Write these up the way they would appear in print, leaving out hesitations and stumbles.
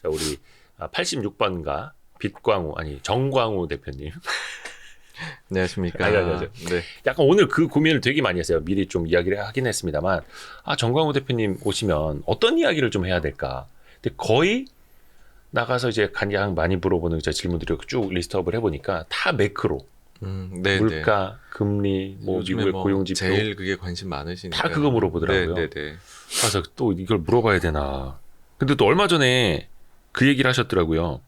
자, 우리 86번가 빛광우 아니 정광우 대표님. 안녕하십니까. 아니. 네. 약간 오늘 그 고민을 되게 많이 했어요. 미리 좀 이야기를 하긴 했습니다만, 정광우 대표님 오시면 어떤 이야기를 좀 해야 될까? 근데 거의 나가서 이제 가장 많이 물어보는 질문들을 쭉 리스트업을 해보니까 다 매크로. 네, 물가, 금리, 뭐 미국의 고용지표. 제일 그게 관심 많으시니까. 다 그거 물어보더라고요. 네. 그래서 또 이걸 물어봐야 되나. 근데 또 얼마 전에 그 얘기를 하셨더라고요.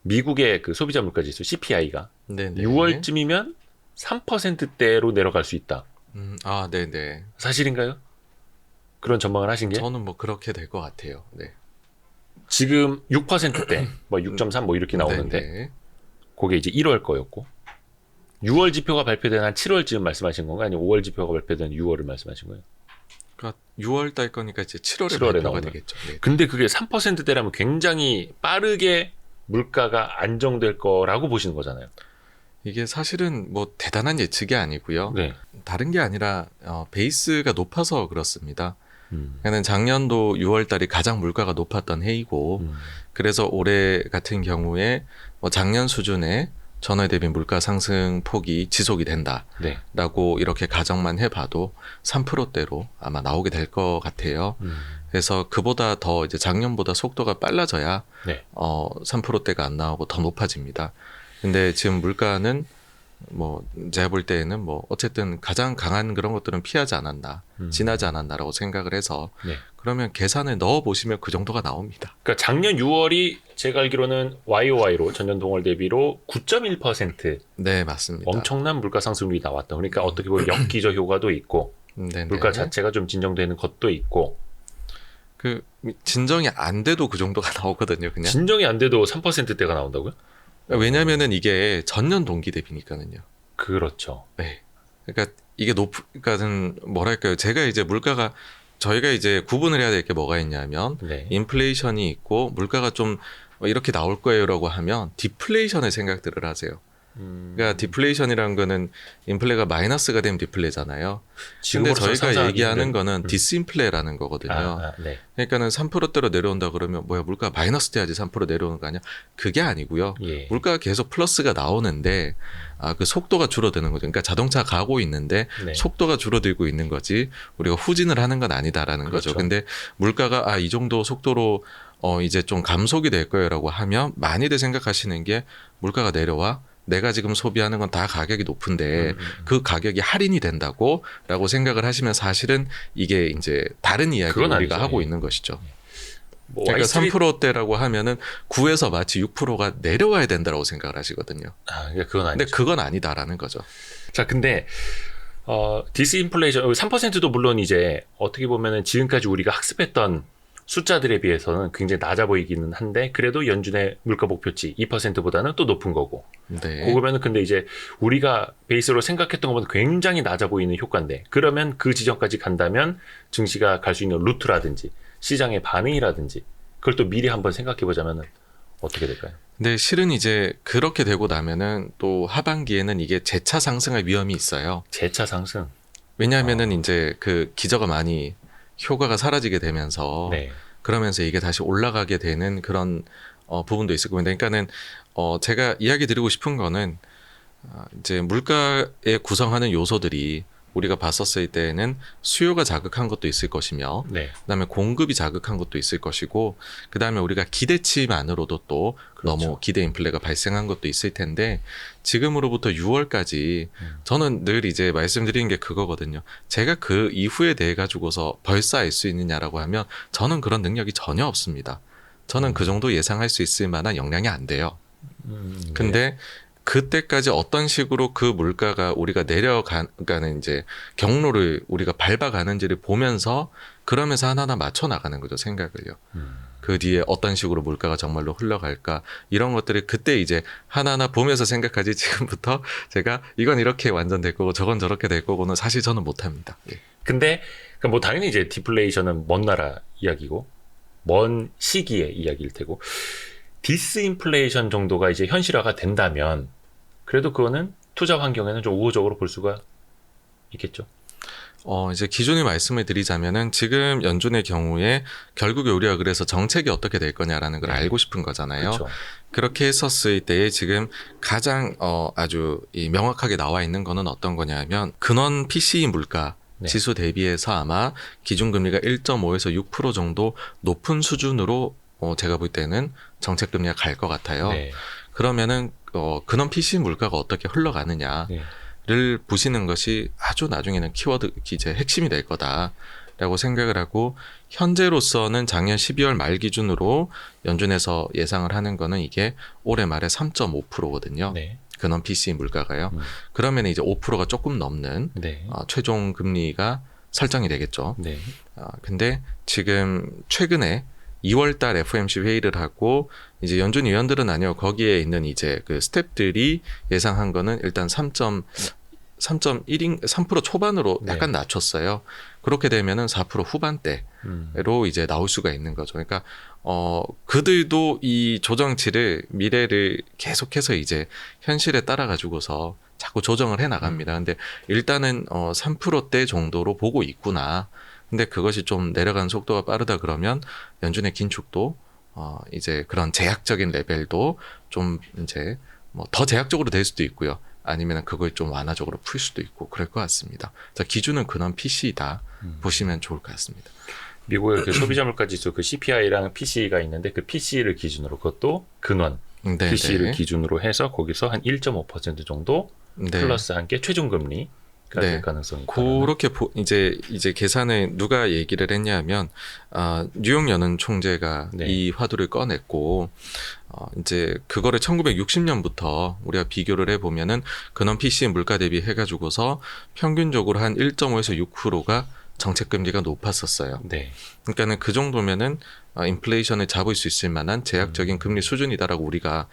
미국의 그 소비자 물가지수 CPI가 6월쯤이면 3%대로 내려갈 수 있다. 네네. 사실인가요? 그런 전망을 하신 게? 저는 뭐 그렇게 될 것 같아요. 네. 지금 6%대, 뭐 6.3 뭐 이렇게 나오는데, 네네. 그게 이제 1월 거였고, 6월 지표가 발표된 한 7월쯤 말씀하신 건가요? 아니면 5월 지표가 발표된 6월을 말씀하신 거예요? 그러니까 6월 달 거니까 이제 7월에 7월에 발표가 나오는. 되겠죠. 네. 근데 그게 3%대라면 굉장히 빠르게 물가가 안정될 거라고 보시는 거잖아요. 이게 사실은 뭐 대단한 예측이 아니고요. 네. 다른 게 아니라 베이스가 높아서 그렇습니다. 그러니까 작년도 6월 달이 가장 물가가 높았던 해이고 그래서 올해 같은 경우에 뭐 작년 수준의 전월 대비 물가 상승 폭이 지속이 된다라고 네. 이렇게 가정만 해봐도 3%대로 아마 나오게 될 것 같아요. 그래서 그보다 더 이제 작년보다 속도가 빨라져야 네. 3%대가 안 나오고 더 높아집니다. 근데 지금 물가는 뭐 제가 볼 때에는 뭐 어쨌든 가장 강한 그런 것들은 피하지 않았나, 지나지 않았나라고 생각을 해서 네. 그러면 계산을 넣어 보시면 그 정도가 나옵니다. 그러니까 작년 6월이 제가 알기로는 YOY로 전년 동월 대비로 9.1% 네, 맞습니다. 엄청난 물가 상승률이 나왔다. 그러니까 어떻게 보면 역기저 효과도 있고 네네. 물가 자체가 좀 진정되는 것도 있고 그 진정이 안 돼도 그 정도가 나오거든요, 그냥. 진정이 안 돼도 3%대가 나온다고요? 왜냐면은 이게 전년 동기 대비니까는요. 그렇죠. 네. 그러니까 이게 그러니까는 뭐랄까요? 제가 이제 물가가 저희가 이제 구분을 해야 될 게 뭐가 있냐면 네. 인플레이션이 있고 물가가 좀 이렇게 나올 거예요라고 하면 디플레이션의 생각들을 하세요. 그러니까 디플레이션이라는 거는 인플레가 마이너스가 되면 디플레잖아요. 근데 저희가 얘기하는 거는 디스인플레라는 거거든요. 네. 그러니까는 3%대로 내려온다 그러면 뭐야 물가 마이너스 돼야지 3% 내려오는 거 아니야? 그게 아니고요. 예. 물가가 계속 플러스가 나오는데 그 속도가 줄어드는 거죠. 그러니까 자동차 가고 있는데 네. 속도가 줄어들고 있는 거지 우리가 후진을 하는 건 아니다라는 그렇죠. 거죠. 근데 물가가 이 정도 속도로 이제 좀 감속이 될 거예요라고 하면 많이들 생각하시는 게 물가가 내려와 내가 지금 소비하는 건 다 가격이 높은데 그 가격이 할인이 된다고 라고 생각을 하시면 사실은 이게 이제 다른 이야기를 우리가 아니죠. 하고 있는 것이죠. 뭐 그러니까 3%대라고 하면은 9에서 마치 6%가 내려와야 된다라고 생각을 하시거든요. 그러니까 그건 아니죠. 근데 그건 아니다라는 거죠. 자, 근데 디스인플레이션 3%도 물론 이제 어떻게 보면은 지금까지 우리가 학습했던 숫자들에 비해서는 굉장히 낮아 보이기는 한데 그래도 연준의 물가 목표치 2%보다는 또 높은 거고. 네. 그거면은 근데 이제 우리가 베이스로 생각했던 것보다 굉장히 낮아 보이는 효과인데 그러면 그 지점까지 간다면 증시가 갈 수 있는 루트라든지 시장의 반응이라든지 그걸 또 미리 한번 생각해 보자면은 어떻게 될까요? 근데 실은 이제 그렇게 되고 나면은 또 하반기에는 이게 재차 상승할 위험이 있어요. 재차 상승. 왜냐하면은 이제 그 기저가 많이 효과가 사라지게 되면서 네. 그러면서 이게 다시 올라가게 되는 그런 부분도 있을 겁니다. 그러니까는 제가 이야기 드리고 싶은 거는 이제 물가에 구성하는 요소들이 우리가 봤었을 때는 수요가 자극한 것도 있을 것이며 네. 그다음에 공급이 자극한 것도 있을 것이고 그다음에 우리가 기대치만으로도 또 그렇죠. 너무 기대 인플레가 발생한 것도 있을 텐데 지금으로부터 6월까지 저는 늘 이제 말씀드리는 게 그거거든요. 제가 그 이후에 대해 가지고서 벌써 알 수 있느냐라고 하면 저는 그런 능력이 전혀 없습니다. 저는 그 정도 예상할 수 있을 만한 역량이 안 돼요. 네. 근데 그때까지 어떤 식으로 그 물가가 우리가 내려가는 이제 경로를 우리가 밟아가는지를 보면서 그러면서 하나하나 맞춰 나가는 거죠, 생각을요. 그 뒤에 어떤 식으로 물가가 정말로 흘러갈까 이런 것들을 그때 이제 하나하나 보면서 생각하지 지금부터 제가 이건 이렇게 완전 될 거고 저건 저렇게 될 거고는 사실 저는 못합니다. 예. 근데 그러니까 뭐 당연히 이제 디플레이션은 먼 나라 이야기고 먼 시기의 이야기일 테고 디스인플레이션 정도가 이제 현실화가 된다면 그래도 그거는 투자 환경에는 좀 우호적으로 볼 수가 있겠죠. 이제 기준을 말씀을 드리자면은 지금 연준의 경우에 결국에 우리가 그래서 정책이 어떻게 될 거냐라는 걸 네. 알고 싶은 거잖아요. 그렇죠. 그렇게 했었을 때에 지금 가장 아주 이 명확하게 나와 있는 거는 어떤 거냐면 근원 PCE 물가 네. 지수 대비해서 아마 기준금리가 1.5에서 6% 정도 높은 수준으로 제가 볼 때는 정책금리가 갈 것 같아요. 네. 그러면은 근원 PCE 물가가 어떻게 흘러가느냐 네. 를 보시는 것이 아주 나중에는 키워드 이제 핵심이 될 거다라고 생각을 하고 현재로서는 작년 12월 말 기준으로 연준에서 예상을 하는 거는 이게 올해 말에 3.5%거든요. 네. 근원 PCE 물가가요. 그러면 이제 5%가 조금 넘는 네. 최종 금리가 설정이 되겠죠. 네. 근데 지금 최근에 2월 달 FOMC 회의를 하고 이제 연준 위원들은 아니요. 거기에 있는 이제 그 스텝들이 예상한 거는 일단 3% 초반으로 네. 약간 낮췄어요. 그렇게 되면은 4% 후반대로 이제 나올 수가 있는 거죠. 그러니까 그들도 이 조정치를 미래를 계속해서 이제 현실에 따라 가지고서 자꾸 조정을 해 나갑니다. 근데 일단은 3%대 정도로 보고 있구나. 근데 그것이 좀 내려가는 속도가 빠르다 그러면 연준의 긴축도 이제 그런 제약적인 레벨도 좀 이제 뭐 더 제약적으로 될 수도 있고요. 아니면 그걸 좀 완화적으로 풀 수도 있고 그럴 것 같습니다. 자, 기준은 근원 PC이다 보시면 좋을 것 같습니다. 미국의 그 소비자 물가 지수 그 CPI랑 PC가 있는데 그 PC를 기준으로 그것도 근원 네, PC를 네. 기준으로 해서 거기서 한 1.5% 정도 네. 플러스 한 게 최종 금리가 네. 될 가능성이 그렇게 이제 계산을 누가 얘기를 했냐면 뉴욕 연은 총재가 네. 이 화두를 꺼냈고 이제 그거를 1960년부터 우리가 비교를 해보면은 근원 PC의 물가 대비 해가지고서 평균적으로 한 1.5에서 6%가 정책금리가 높았었어요. 네. 그러니까는 그 정도면은 인플레이션을 잡을 수 있을 만한 제약적인 금리 수준이다라고 우리가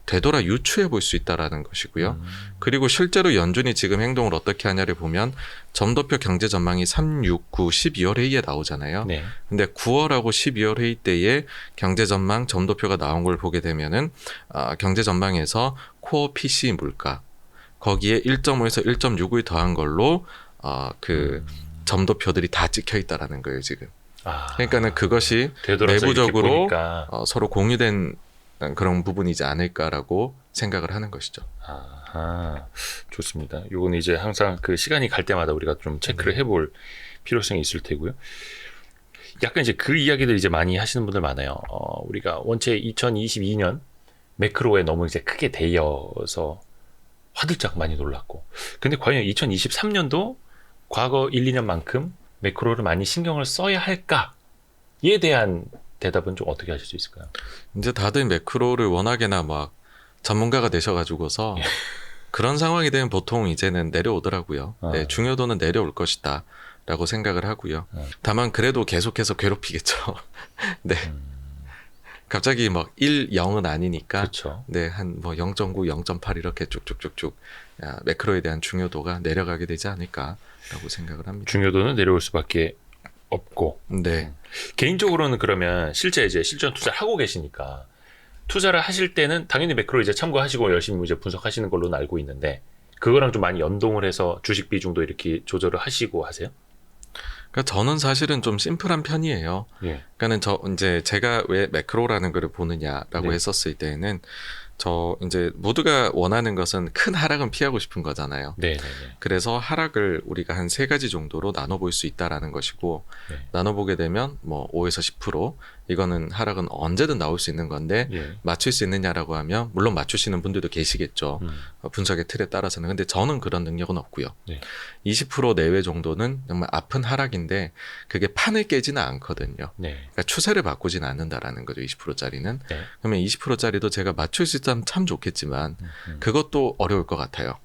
되돌아 유추해 볼 수 있다라는 것이고요. 그리고 실제로 연준이 지금 행동을 어떻게 하냐를 보면 점도표 경제 전망이 3, 6, 9, 12월 회의에 나오잖아요. 네. 근데 9월하고 12월 회의 때에 경제 전망 점도표가 나온 걸 보게 되면은 경제 전망에서 코어 PC 물가 거기에 1.5에서 1.6을 더한 걸로 그 점도표들이 다 찍혀 있다라는 거예요, 지금. 그러니까는 그것이 되돌아서 내부적으로 이렇게 보니까. 서로 공유된 그런 부분이지 않을까라고 생각을 하는 것이죠. 아하, 좋습니다. 요건 이제 항상 그 시간이 갈 때마다 우리가 좀 체크를 해볼 필요성이 있을 테고요. 약간 이제 그 이야기들 이제 많이 하시는 분들 많아요. 우리가 원체 2022년 매크로에 너무 이제 크게 대여서 화들짝 많이 놀랐고. 근데 과연 2023년도 과거 1, 2년만큼 매크로를 많이 신경을 써야 할까에 대한 대답은 좀 어떻게 하실 수 있을까요? 이제 다들 매크로를 워낙에나 막 전문가가 되셔가지고서 그런 상황이 되면 보통 이제는 내려오더라고요. 네, 중요도는 내려올 것이다 라고 생각을 하고요. 다만 그래도 계속해서 괴롭히겠죠. 네. 갑자기 막 1, 0은 아니니까 그렇죠. 네, 한 뭐 0.9, 0.8 이렇게 쭉쭉쭉쭉 매크로에 대한 중요도가 내려가게 되지 않을까라고 생각을 합니다. 중요도는 내려올 수밖에 없고. 네. 개인적으로는 그러면 실제 이제 실전 투자를 하고 계시니까 투자를 하실 때는 당연히 매크로 이제 참고하시고 열심히 이제 분석하시는 걸로는 알고 있는데 그거랑 좀 많이 연동을 해서 주식 비중도 이렇게 조절을 하시고 하세요? 그러니까 저는 사실은 좀 심플한 편이에요. 예. 그러니까는 이제 제가 왜 매크로라는 거를 보느냐라고 네. 했었을 때에는 이제 모두가 원하는 것은 큰 하락은 피하고 싶은 거잖아요. 네, 네, 그래서 하락을 우리가 한 3가지 정도로 나눠볼 수 있다라는 것이고 네. 나눠보게 되면 뭐 5에서 10% 이거는 하락은 언제든 나올 수 있는 건데 예. 맞출 수 있느냐라고 하면 물론 맞추시는 분들도 계시겠죠. 분석의 틀에 따라서는. 근데 저는 그런 능력은 없고요. 네. 20% 내외 정도는 정말 아픈 하락인데 그게 판을 깨지는 않거든요. 네. 그러니까 추세를 바꾸지는 않는다라는 거죠. 20%짜리는. 네. 그러면 20%짜리도 제가 맞출 수 있다면 참 좋겠지만 그것도 어려울 것 같아요.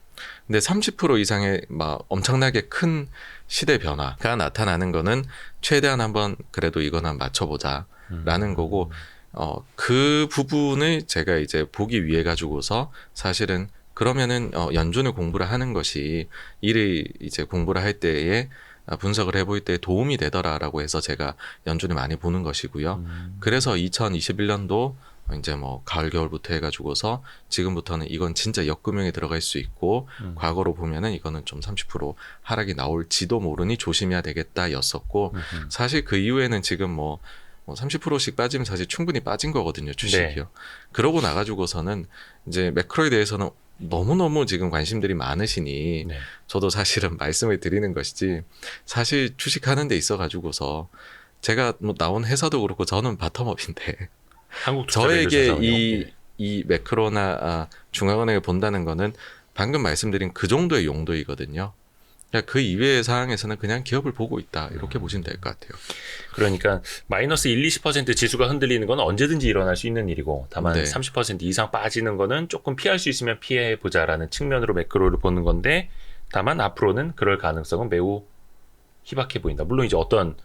근데 30% 이상의 막 엄청나게 큰 시대 변화가 나타나는 거는 최대한 한번 그래도 이거는 맞춰보자라는 거고 그 부분을 제가 이제 보기 위해 가지고서 사실은 그러면은 연준을 공부를 하는 것이 일을 이제 공부를 할 때에 분석을 해볼 때 도움이 되더라라고 해서 제가 연준을 많이 보는 것이고요. 그래서 2021년도 이제 뭐 가을 겨울부터 해가지고서 지금부터는 이건 진짜 역금융에 들어갈 수 있고 과거로 보면은 이거는 좀 30% 하락이 나올지도 모르니 조심해야 되겠다였었고 사실 그 이후에는 지금 뭐 30%씩 빠지면 사실 충분히 빠진 거거든요, 주식이요. 네. 그러고 나가지고서는 이제 매크로에 대해서는 너무너무 지금 관심들이 많으시니 네. 저도 사실은 말씀을 드리는 것이지 사실 주식하는 데 있어가지고서 제가 뭐 나온 회사도 그렇고 저는 바텀업인데 저에게 이 매크로나 중앙은행을 본다는 거는 방금 말씀드린 그 정도의 용도이거든요. 그러니까 그 이외의 상황에서는 그냥 기업을 보고 있다 이렇게 보시면 될 것 같아요. 그러니까 마이너스 1, 20% 지수가 흔들리는 건 언제든지 일어날 수 있는 일이고 다만 네. 30% 이상 빠지는 거는 조금 피할 수 있으면 피해보자라는 측면으로 매크로를 보는 건데 다만 앞으로는 그럴 가능성은 매우 희박해 보인다. 물론 이제 어떤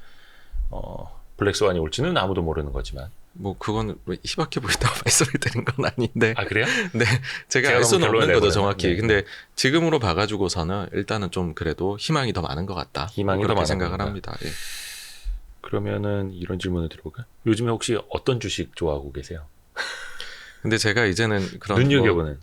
블랙스완이 올지는 아무도 모르는 거지만. 뭐 그건 희박해 보인다고 말씀을 드린 건 아닌데. 아 그래요? 네, 제가 알 너무 수는 없는 결론을 거죠 내보내면. 정확히. 네. 근데 지금으로 봐가지고서는 일단은 좀 그래도 희망이 더 많은 것 같다. 희망이 더 그렇게 많아 생각을 보인다. 합니다. 예. 그러면은 이런 질문을 드려볼까요? 요즘에 혹시 어떤 주식 좋아하고 계세요? 근데 제가 이제는 그런 눈여겨보는.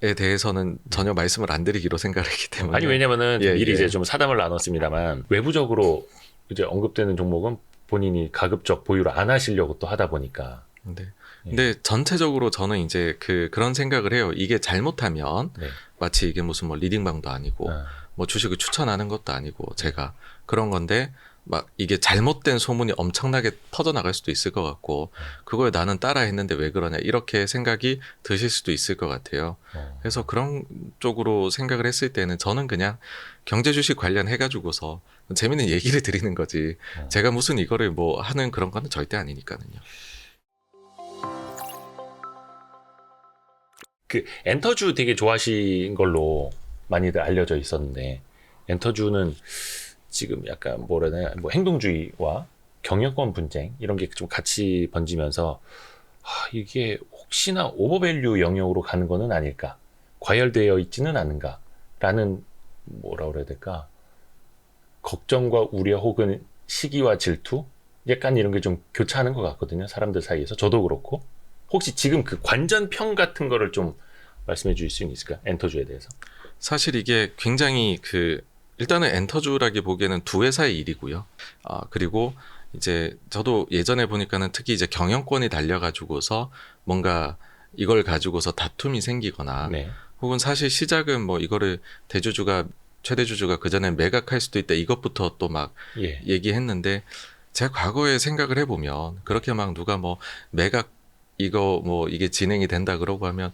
거에 대해서는 전혀 말씀을 안 드리기로 생각했기 때문에. 아니 왜냐면은 예, 미리 예. 이제 좀 사담을 나눴습니다만 외부적으로 이제 언급되는 종목은 본인이 가급적 보유를 안 하시려고 또 하다 보니까. 네. 예. 근데 전체적으로 저는 이제 그런 생각을 해요. 이게 잘못하면 네. 마치 이게 무슨 뭐 리딩방도 아니고 아, 뭐 주식을 추천하는 것도 아니고 제가 그런 건데 막 이게 잘못된 소문이 엄청나게 퍼져나갈 수도 있을 것 같고 그거에 나는 따라 했는데 왜 그러냐 이렇게 생각이 드실 수도 있을 것 같아요. 그래서 그런 쪽으로 생각을 했을 때는 저는 그냥 경제 주식 관련해 가지고서 재밌는 얘기를 드리는 거지 제가 무슨 이거를 뭐 하는 그런 거는 절대 아니니까는요. 그 엔터주 되게 좋아하신 걸로 많이들 알려져 있었는데 엔터주는 지금 약간 뭐라 해야 되나 뭐 행동주의와 경영권 분쟁 이런 게 좀 같이 번지면서 이게 혹시나 오버밸류 영역으로 가는 거는 아닐까 과열되어 있지는 않은가라는 뭐라 그래야 될까 걱정과 우려 혹은 시기와 질투 약간 이런 게 좀 교차하는 것 같거든요 사람들 사이에서 저도 그렇고 혹시 지금 그 관전평 같은 거를 좀 말씀해 주실 수 있을까요? 엔터주에 대해서. 사실 이게 굉장히 일단은 엔터주라기 보기에는 두 회사의 일이고요. 그리고 이제 저도 예전에 보니까는 특히 이제 경영권이 달려가지고서 뭔가 이걸 가지고서 다툼이 생기거나 네. 혹은 사실 시작은 뭐 이거를 최대주주가 그 전에 매각할 수도 있다 이것부터 또 막 예. 얘기했는데 제가 과거에 생각을 해보면 그렇게 막 누가 뭐 매각 이거 뭐 이게 진행이 된다 그러고 하면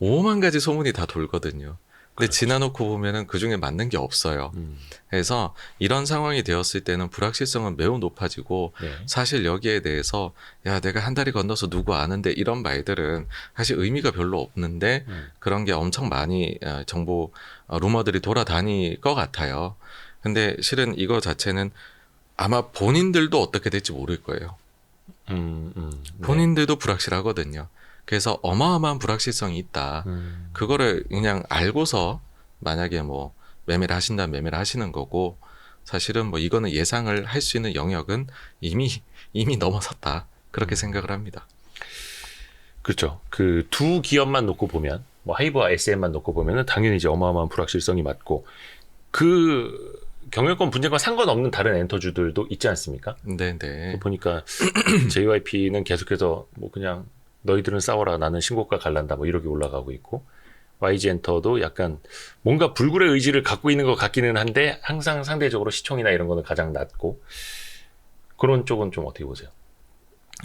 5만 가지 소문이 다 돌거든요. 근데 그렇죠. 지나놓고 보면은 그 중에 맞는 게 없어요. 그래서 이런 상황이 되었을 때는 불확실성은 매우 높아지고 네. 사실 여기에 대해서 야 내가 한 다리 건너서 누구 아는데 이런 말들은 사실 의미가 별로 없는데 그런 게 엄청 많이 정보 루머들이 돌아다닐 것 같아요. 근데 실은 이거 자체는 아마 본인들도 어떻게 될지 모를 거예요. 네. 본인들도 불확실하거든요. 그래서 어마어마한 불확실성이 있다. 그거를 그냥 알고서 만약에 뭐 매매를 하신다면 매매를 하시는 거고 사실은 뭐 이거는 예상을 할 수 있는 영역은 이미 넘어섰다. 그렇게 생각을 합니다. 그렇죠. 그 두 기업만 놓고 보면 뭐 하이브와 SM만 놓고 보면은 당연히 이제 어마어마한 불확실성이 맞고 그 경영권 분쟁과 상관없는 다른 엔터주들도 있지 않습니까? 네네. 보니까 JYP는 계속해서 뭐 그냥 너희들은 싸워라 나는 신고가 갈란다 뭐 이렇게 올라가고 있고 YG엔터도 약간 뭔가 불굴의 의지를 갖고 있는 것 같기는 한데 항상 상대적으로 시총이나 이런 거는 가장 낮고 그런 쪽은 좀 어떻게 보세요?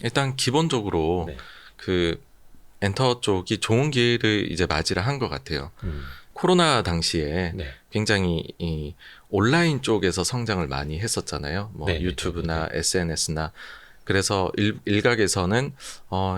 일단 기본적으로 네. 그 엔터 쪽이 좋은 기회를 이제 맞이를 한 것 같아요. 코로나 당시에 네. 굉장히 이 온라인 쪽에서 성장을 많이 했었잖아요. 뭐 네, 네, 유튜브나 SNS나 그래서 일각에서는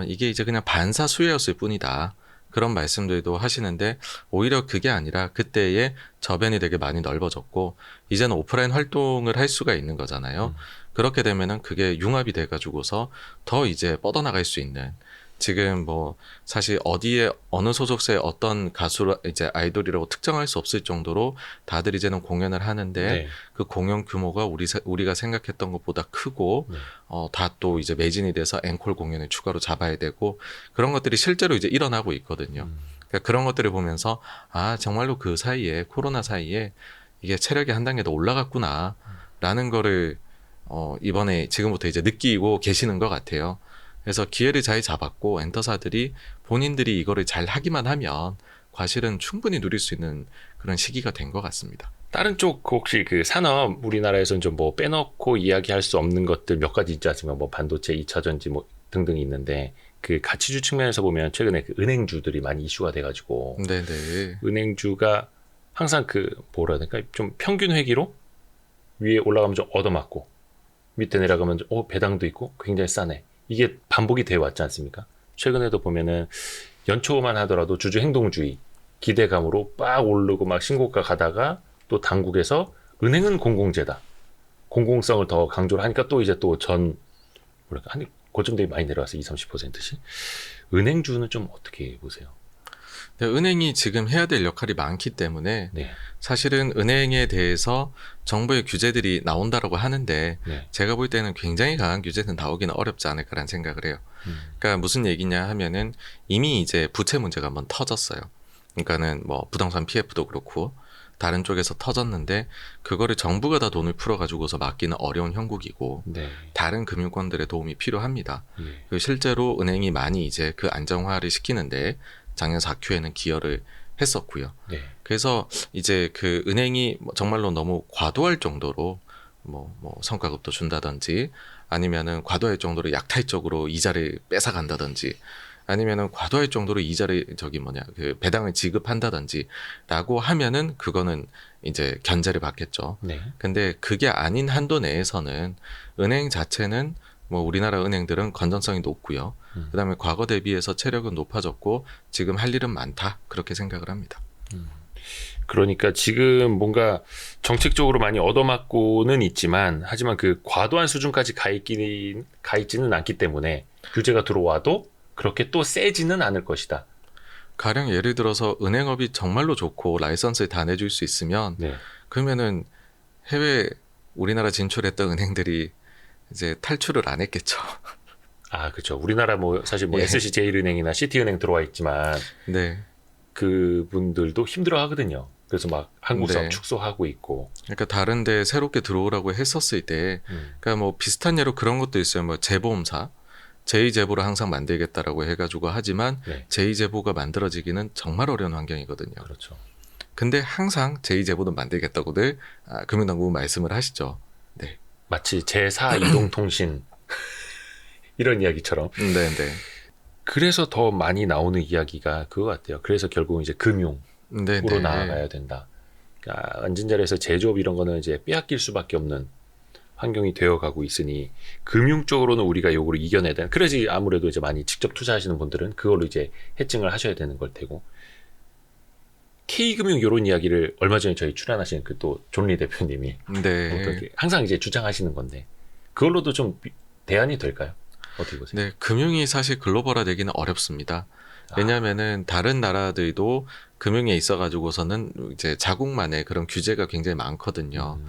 이게 이제 그냥 반사수혜였을 뿐이다. 그런 말씀들도 하시는데 오히려 그게 아니라 그때의 저변이 되게 많이 넓어졌고 이제는 오프라인 활동을 할 수가 있는 거잖아요. 그렇게 되면은 그게 융합이 돼가지고서 더 이제 뻗어나갈 수 있는 지금 뭐 사실 어디에 어느 소속사의 어떤 가수 이제 아이돌이라고 특정할 수 없을 정도로 다들 이제는 공연을 하는데 네. 그 공연 규모가 우리가 생각했던 것보다 크고 네. 다 또 이제 매진이 돼서 앵콜 공연을 추가로 잡아야 되고 그런 것들이 실제로 이제 일어나고 있거든요. 그러니까 그런 것들을 보면서 아 정말로 그 사이에 코로나 사이에 이게 체력이 한 단계 더 올라갔구나라는 거를 이번에 지금부터 이제 느끼고 계시는 것 같아요. 그래서 기회를 잘 잡았고 엔터사들이 본인들이 이거를 잘 하기만 하면 과실은 충분히 누릴 수 있는 그런 시기가 된 것 같습니다. 다른 쪽 혹시 그 산업 우리나라에서는 좀 뭐 빼놓고 이야기할 수 없는 것들 몇 가지 있지 않습니까? 뭐 반도체, 2차 전지 뭐 등등이 있는데 그 가치주 측면에서 보면 최근에 그 은행주들이 많이 이슈가 돼가지고 네네. 은행주가 항상 그 뭐라 해야 될까 좀 평균 회기로 위에 올라가면 좀 얻어맞고 밑에 내려가면 좀, 배당도 있고 굉장히 싸네. 이게 반복이 되어 왔지 않습니까? 최근에도 보면은 연초만 하더라도 주주 행동주의 기대감으로 빡 오르고 막 신고가 가다가 또 당국에서 은행은 공공재다. 공공성을 더 강조를 하니까 또 이제 또 뭐랄까 한 고점들이 많이 내려와서 20-30%씩. 은행주는 좀 어떻게 보세요? 네, 은행이 지금 해야 될 역할이 많기 때문에 네. 사실은 은행에 대해서 정부의 규제들이 나온다라고 하는데 네. 제가 볼 때는 굉장히 강한 규제는 나오기는 어렵지 않을까라는 생각을 해요. 그러니까 무슨 얘기냐 하면은 이미 이제 부채 문제가 한번 터졌어요. 그러니까는 뭐 부동산 PF도 그렇고 다른 쪽에서 터졌는데 그거를 정부가 다 돈을 풀어가지고서 막기는 어려운 형국이고 네. 다른 금융권들의 도움이 필요합니다. 예. 그리고 실제로 은행이 많이 이제 그 안정화를 시키는데 작년 4Q에는 기여를 했었고요. 네. 그래서 이제 그 은행이 정말로 너무 과도할 정도로 뭐 성과급도 준다든지 아니면은 과도할 정도로 약탈적으로 이자를 뺏어간다든지 아니면은 과도할 정도로 이자를 그 배당을 지급한다든지라고 하면은 그거는 이제 견제를 받겠죠. 네. 근데 그게 아닌 한도 내에서는 은행 자체는 뭐 우리나라 은행들은 건전성이 높고요. 그다음에 과거 대비해서 체력은 높아졌고 지금 할 일은 많다 그렇게 생각을 합니다. 그러니까 지금 뭔가 정책적으로 많이 얻어맞고는 있지만 하지만 그 과도한 수준까지 가 있지는 않기 때문에 규제가 들어와도 그렇게 또 세지는 않을 것이다. 가령 예를 들어서 은행업이 정말로 좋고 라이선스를 다 내줄 수 있으면 네. 그러면은 해외 우리나라 진출했던 은행들이 이제 탈출을 안 했겠죠. 아, 그렇죠. 우리나라 뭐 사실 뭐 예. SC제일은행이나 시티은행 들어와 있지만 네. 그분들도 힘들어 하거든요. 그래서 막 한국 사업 네. 축소하고 있고. 그러니까 다른데 새롭게 들어오라고 했었을 때, 그러니까 뭐 비슷한 예로 그런 것도 있어요. 뭐 재보험사, 제2제보를 항상 만들겠다라고 해가지고 하지만 네. 제2제보가 만들어지기는 정말 어려운 환경이거든요. 그렇죠. 근데 항상 제2제보는 만들겠다고들 금융당국은 말씀을 하시죠. 네. 마치 제4 이동통신 이런 이야기처럼. 네네. 그래서 더 많이 나오는 이야기가 그거 같아요. 그래서 결국은 이제 금융으로 네네. 나아가야 된다. 그러니까 앉은 자리에서 제조업 이런 거는 이제 빼앗길 수밖에 없는 환경이 되어가고 있으니 금융 쪽으로는 우리가 요거를 이겨내야 되는. 그래서 아무래도 이제 많이 직접 투자하시는 분들은 그걸로 이제 해칭을 하셔야 되는 걸 테고. K금융 이런 이야기를 얼마 전에 저희 출연하신 그 또 존리 대표님이 네. 어떻게 항상 이제 주장하시는 건데 그걸로도 좀 대안이 될까요? 어떻게 보세요? 네, 금융이 사실 글로벌화되기는 어렵습니다. 왜냐하면은 다른 나라들도 금융에 있어가지고서는 이제 자국만의 그런 규제가 굉장히 많거든요.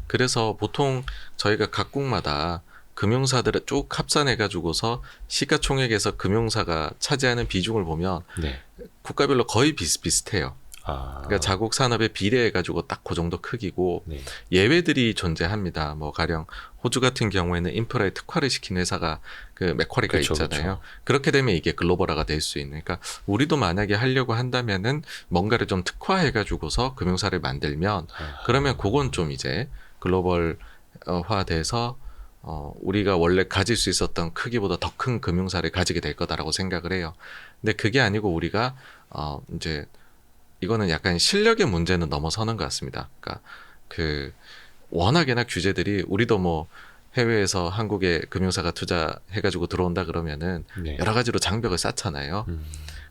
그래서 보통 저희가 각국마다 금융사들을 쭉 합산해가지고서 시가총액에서 금융사가 차지하는 비중을 보면 네. 국가별로 거의 비슷비슷해요. 아, 그러니까 자국 산업에 비례해가지고 딱 그 정도 크기고 네. 예외들이 존재합니다. 뭐 가령 호주 같은 경우에는 인프라에 특화를 시킨 회사가 그 맥쿼리가 그쵸, 있잖아요. 그렇게 되면 이게 글로벌화가 될 수 있는. 그러니까 우리도 만약에 하려고 한다면은 뭔가를 좀 특화해가지고서 금융사를 만들면 그러면 그건 좀 이제 글로벌화돼서 우리가 원래 가질 수 있었던 크기보다 더 큰 금융사를 가지게 될 거다라고 생각을 해요. 근데 그게 아니고 우리가 이제 이거는 약간 실력의 문제는 넘어서는 것 같습니다. 그러니까 그 워낙에나 규제들이 우리도 뭐 해외에서 한국에 금융사가 투자해가지고 들어온다 그러면은 네. 여러 가지로 장벽을 쌓잖아요.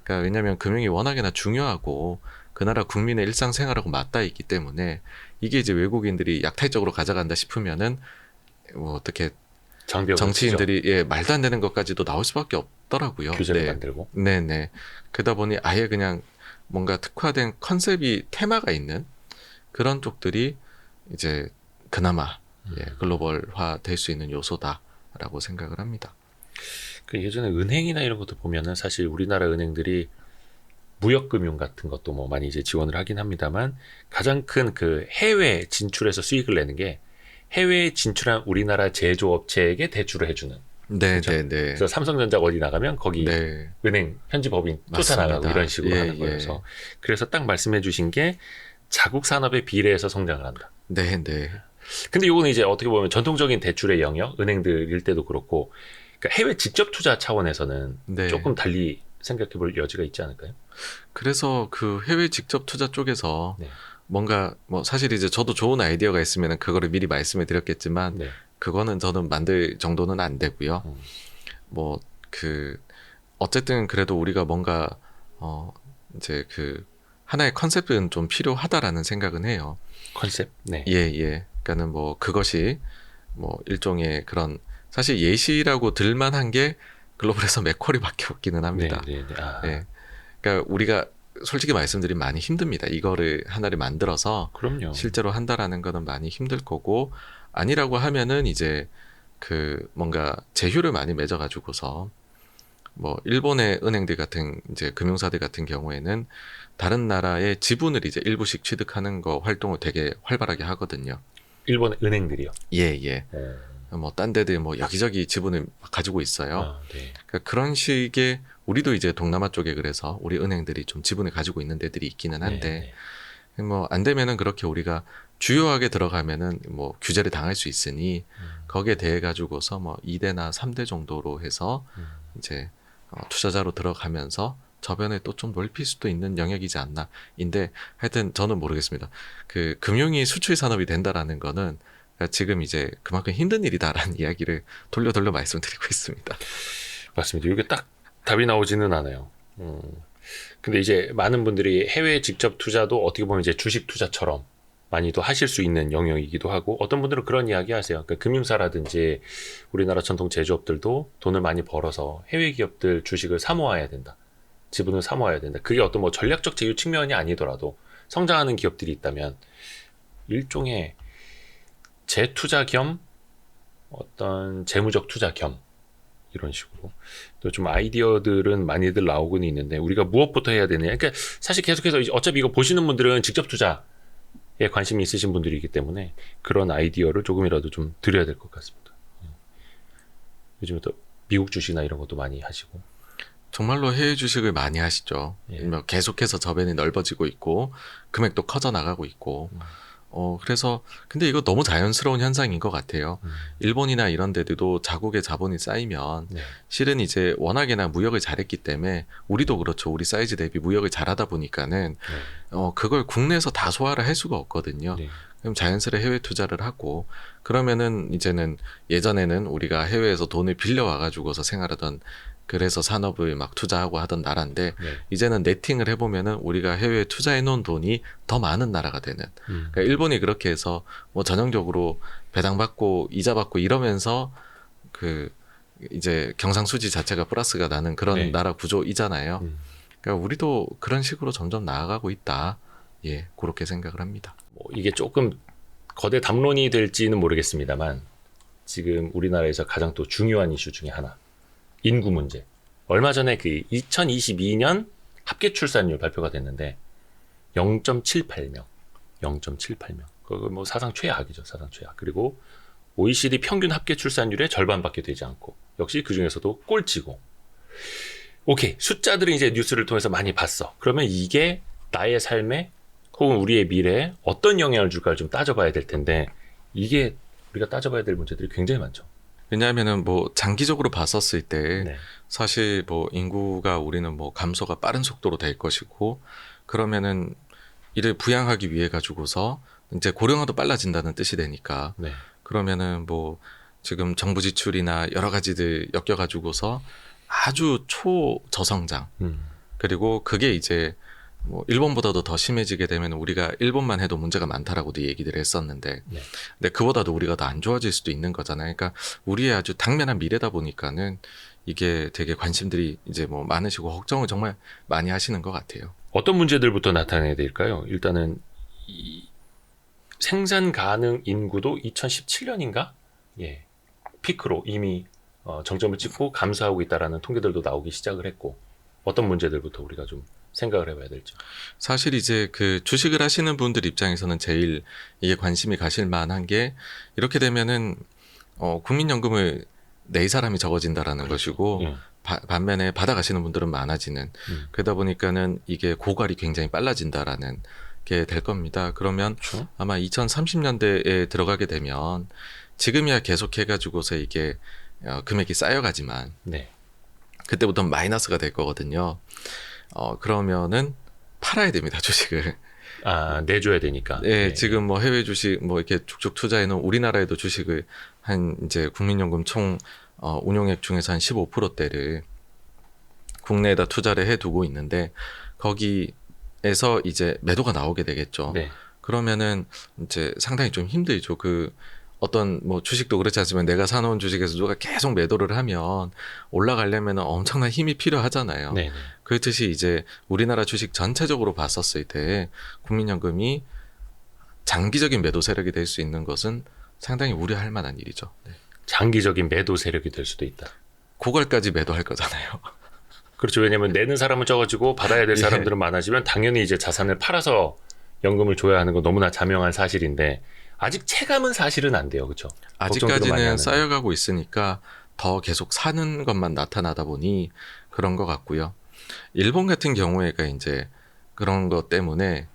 그러니까 왜냐하면 금융이 워낙에나 중요하고 그 나라 국민의 일상생활하고 맞닿아 있기 때문에 이게 이제 외국인들이 약탈적으로 가져간다 싶으면은 뭐 어떻게 장벽을 정치인들이 말도 안 되는 것까지도 나올 수밖에 있더라고요. 규제를 네. 만들고. 네네. 그러다 보니 아예 그냥 뭔가 특화된 컨셉이 테마가 있는 그런 쪽들이 이제 그나마 글로벌화 될 수 있는 요소다라고 생각을 합니다. 그 예전에 은행이나 이런 것도 보면은 사실 우리나라 은행들이 무역금융 같은 것도 뭐 많이 이제 지원을 하긴 합니다만 가장 큰 그 해외 진출해서 수익을 내는 게 해외에 진출한 우리나라 제조업체에게 대출을 해주는. 그렇죠? 네네네. 그래서 삼성전자가 어디 나가면 거기 네. 은행 현지법인 맞습니다. 쫓아나가고 이런 식으로 예, 하는 거여서 그래서 딱 말씀해 주신 게 자국 산업에 비례해서 성장을 한다. 네네. 근데 이거는 이제 어떻게 보면 전통적인 대출의 영역, 은행들일 때도 그렇고 그러니까 해외 직접 투자 차원에서는 네. 조금 달리 생각해 볼 여지가 있지 않을까요? 그래서 그 해외 직접 투자 쪽에서 네. 뭔가 뭐 사실 이제 저도 좋은 아이디어가 있으면 그거를 미리 말씀을 드렸겠지만 네. 그거는 저는 만들 정도는 안 되고요. 음. 뭐 그 어쨌든 그래도 우리가 뭔가 이제 그 하나의 컨셉은 좀 필요하다라는 생각은 해요. 컨셉. 네. 예. 그러니까는 뭐 그것이 뭐 일종의 그런 사실 예시라고 들만한 게 글로벌에서 맥쿼리밖에 없기는 합니다. 네. 아, 예. 그러니까 우리가 솔직히 말씀드리면 많이 힘듭니다. 이거를 하나를 만들어서 그럼요. 실제로 한다라는 거는 많이 힘들 거고 아니라고 하면은 이제 그 뭔가 제휴를 많이 맺어가지고서 뭐 일본의 은행들 같은 이제 금융사들 같은 경우에는 다른 나라의 지분을 이제 일부씩 취득하는 거 활동을 되게 활발하게 하거든요. 일본 은행들이요. 예. 어. 뭐 딴 데들 뭐 여기저기 지분을 가지고 있어요. 아, 네. 그러니까 그런 식의 우리도 이제 동남아 쪽에 그래서 우리 은행들이 좀 지분을 가지고 있는 데들이 있기는 한데 뭐 안 되면은 그렇게 우리가 주요하게 들어가면은 뭐 규제를 당할 수 있으니 거기에 대해 가지고서 뭐 2대나 3대 정도로 해서 이제 투자자로 들어가면서 저변을 또 좀 넓힐 수도 있는 영역이지 않나. 인데 하여튼 저는 모르겠습니다. 그 금융이 수출 산업이 된다라는 거는 지금 이제 그만큼 힘든 일이다라는 이야기를 돌려 말씀드리고 있습니다. 맞습니다. 이게 딱 답이 나오지는 않아요. 근데 이제 많은 분들이 해외 직접 투자도 어떻게 보면 이제 주식 투자처럼 많이도 하실 수 있는 영역이기도 하고 어떤 분들은 그런 이야기 하세요. 그러니까 금융사라든지 우리나라 전통 제조업들도 돈을 많이 벌어서 해외 기업들 주식을 사모아야 된다. 지분을 사모아야 된다. 그게 어떤 뭐 전략적 제휴 측면이 아니더라도 성장하는 기업들이 있다면 일종의 재투자 겸 어떤 재무적 투자 겸 이런 식으로 또 좀 아이디어들은 많이들 나오고는 있는데 우리가 무엇부터 해야 되느냐. 그러니까 사실 계속해서 어차피 이거 보시는 분들은 직접 투자에 관심이 있으신 분들이기 때문에 그런 아이디어를 조금이라도 좀 드려야 될 것 같습니다. 요즘에 또 미국 주식이나 이런 것도 많이 하시고 정말로 해외 주식을 많이 하시죠. 예. 뭐 계속해서 저변이 넓어지고 있고 금액도 커져 나가고 있고 그래서 근데 이거 너무 자연스러운 현상인 것 같아요. 일본이나 이런 데들도 자국의 자본이 쌓이면 네. 실은 이제 워낙에나 무역을 잘했기 때문에 우리도 그렇죠. 우리 사이즈 대비 무역을 잘하다 보니까는 그걸 국내에서 다 소화를 할 수가 없거든요. 네. 그럼 자연스레 해외 투자를 하고 그러면은 이제는 예전에는 우리가 해외에서 돈을 빌려와 가지고서 생활하던 그래서 산업을 막 투자하고 하던 나라인데 네. 이제는 네팅을 해보면은 우리가 해외에 투자해 놓은 돈이 더 많은 나라가 되는. 그러니까 일본이 그렇게 해서 뭐 전형적으로 배당받고 이자 받고 이러면서 그 이제 경상수지 자체가 플러스가 나는 그런 네. 나라 구조이잖아요. 그러니까 우리도 그런 식으로 점점 나아가고 있다. 예, 그렇게 생각을 합니다. 뭐 이게 조금 거대 담론이 될지는 모르겠습니다만 지금 우리나라에서 가장 또 중요한 이슈 중에 하나 인구 문제. 얼마 전에 그 2022년 합계 출산율 발표가 됐는데 0.78명. 그거 뭐 사상 최악이죠. 사상 최악. 그리고 OECD 평균 합계 출산율의 절반밖에 되지 않고 역시 그 중에서도 꼴찌고. 오케이. 숫자들은 이제 뉴스를 통해서 많이 봤어. 그러면 이게 나의 삶에 혹은 우리의 미래에 어떤 영향을 줄까를 좀 따져봐야 될 텐데 이게 우리가 따져봐야 될 문제들이 굉장히 많죠. 왜냐하면은 뭐 장기적으로 봤었을 때 네. 사실 뭐 인구가 우리는 뭐 감소가 빠른 속도로 될 것이고 그러면은 이를 부양하기 위해 가지고서 이제 고령화도 빨라진다는 뜻이 되니까 네. 그러면은 뭐 지금 정부 지출이나 여러 가지들 엮여 가지고서 아주 초저성장 그리고 그게 이제 뭐 일본보다도 더 심해지게 되면 우리가 일본만 해도 문제가 많다라고도 얘기를 했었는데, 네. 근데 그보다도 우리가 더 안 좋아질 수도 있는 거잖아요. 그러니까 우리의 아주 당면한 미래다 보니까는 이게 되게 관심들이 이제 뭐 많으시고 걱정을 정말 많이 하시는 것 같아요. 어떤 문제들부터 나타내야 될까요? 일단은 이 생산 가능 인구도 2017년인가? 예. 피크로 이미 정점을 찍고 감소하고 있다라는 통계들도 나오기 시작을 했고, 어떤 문제들부터 우리가 좀 생각을 해봐야 될지. 사실 이제 그 주식을 하시는 분들 입장에서는 제일 이게 관심이 가실 만한 게, 이렇게 되면은 국민연금을 낼 사람이 적어진다라는 것이고, 예. 반면에 받아가시는 분들은 많아지는, 그러다 보니까는 이게 고갈이 굉장히 빨라진다라는 게 될 겁니다. 그러면 그렇죠? 아마 2030년대에 들어가게 되면 지금이야 계속 해가지고서 이게 금액이 쌓여가지만 네. 그때부터 마이너스가 될 거거든요. 그러면은 팔아야 됩니다, 주식을. 아, 내줘야 되니까. 네, 네. 지금 뭐 해외 주식 뭐 이렇게 쭉쭉 투자해놓은 우리나라에도 주식을 한 이제 국민연금 총 운용액 중에서 한 15%대를 국내에다 투자를 해두고 있는데, 거기에서 이제 매도가 나오게 되겠죠. 네. 그러면은 이제 상당히 좀 힘들죠. 그 어떤 뭐 주식도 그렇지 않지만 내가 사놓은 주식에서 누가 계속 매도를 하면 올라가려면 엄청난 힘이 필요하잖아요. 네. 네. 그렇듯이 이제 우리나라 주식 전체적으로 봤었을 때 국민연금이 장기적인 매도 세력이 될 수 있는 것은 상당히 우려할 만한 일이죠. 네. 장기적인 매도 세력이 될 수도 있다. 고갈까지 매도할 거잖아요. 그렇죠. 왜냐하면 내는 사람은 적어지고 받아야 될 예. 사람들은 많아지면 당연히 이제 자산을 팔아서 연금을 줘야 하는 건 너무나 자명한 사실인데, 아직 체감은 사실은 안 돼요. 그렇죠? 걱정들을 많이 아직까지는 하는. 쌓여가고 있으니까 더 계속 사는 것만 나타나다 보니 그런 것 같고요. 일본 같은 경우에가 이제 그런 것 때문에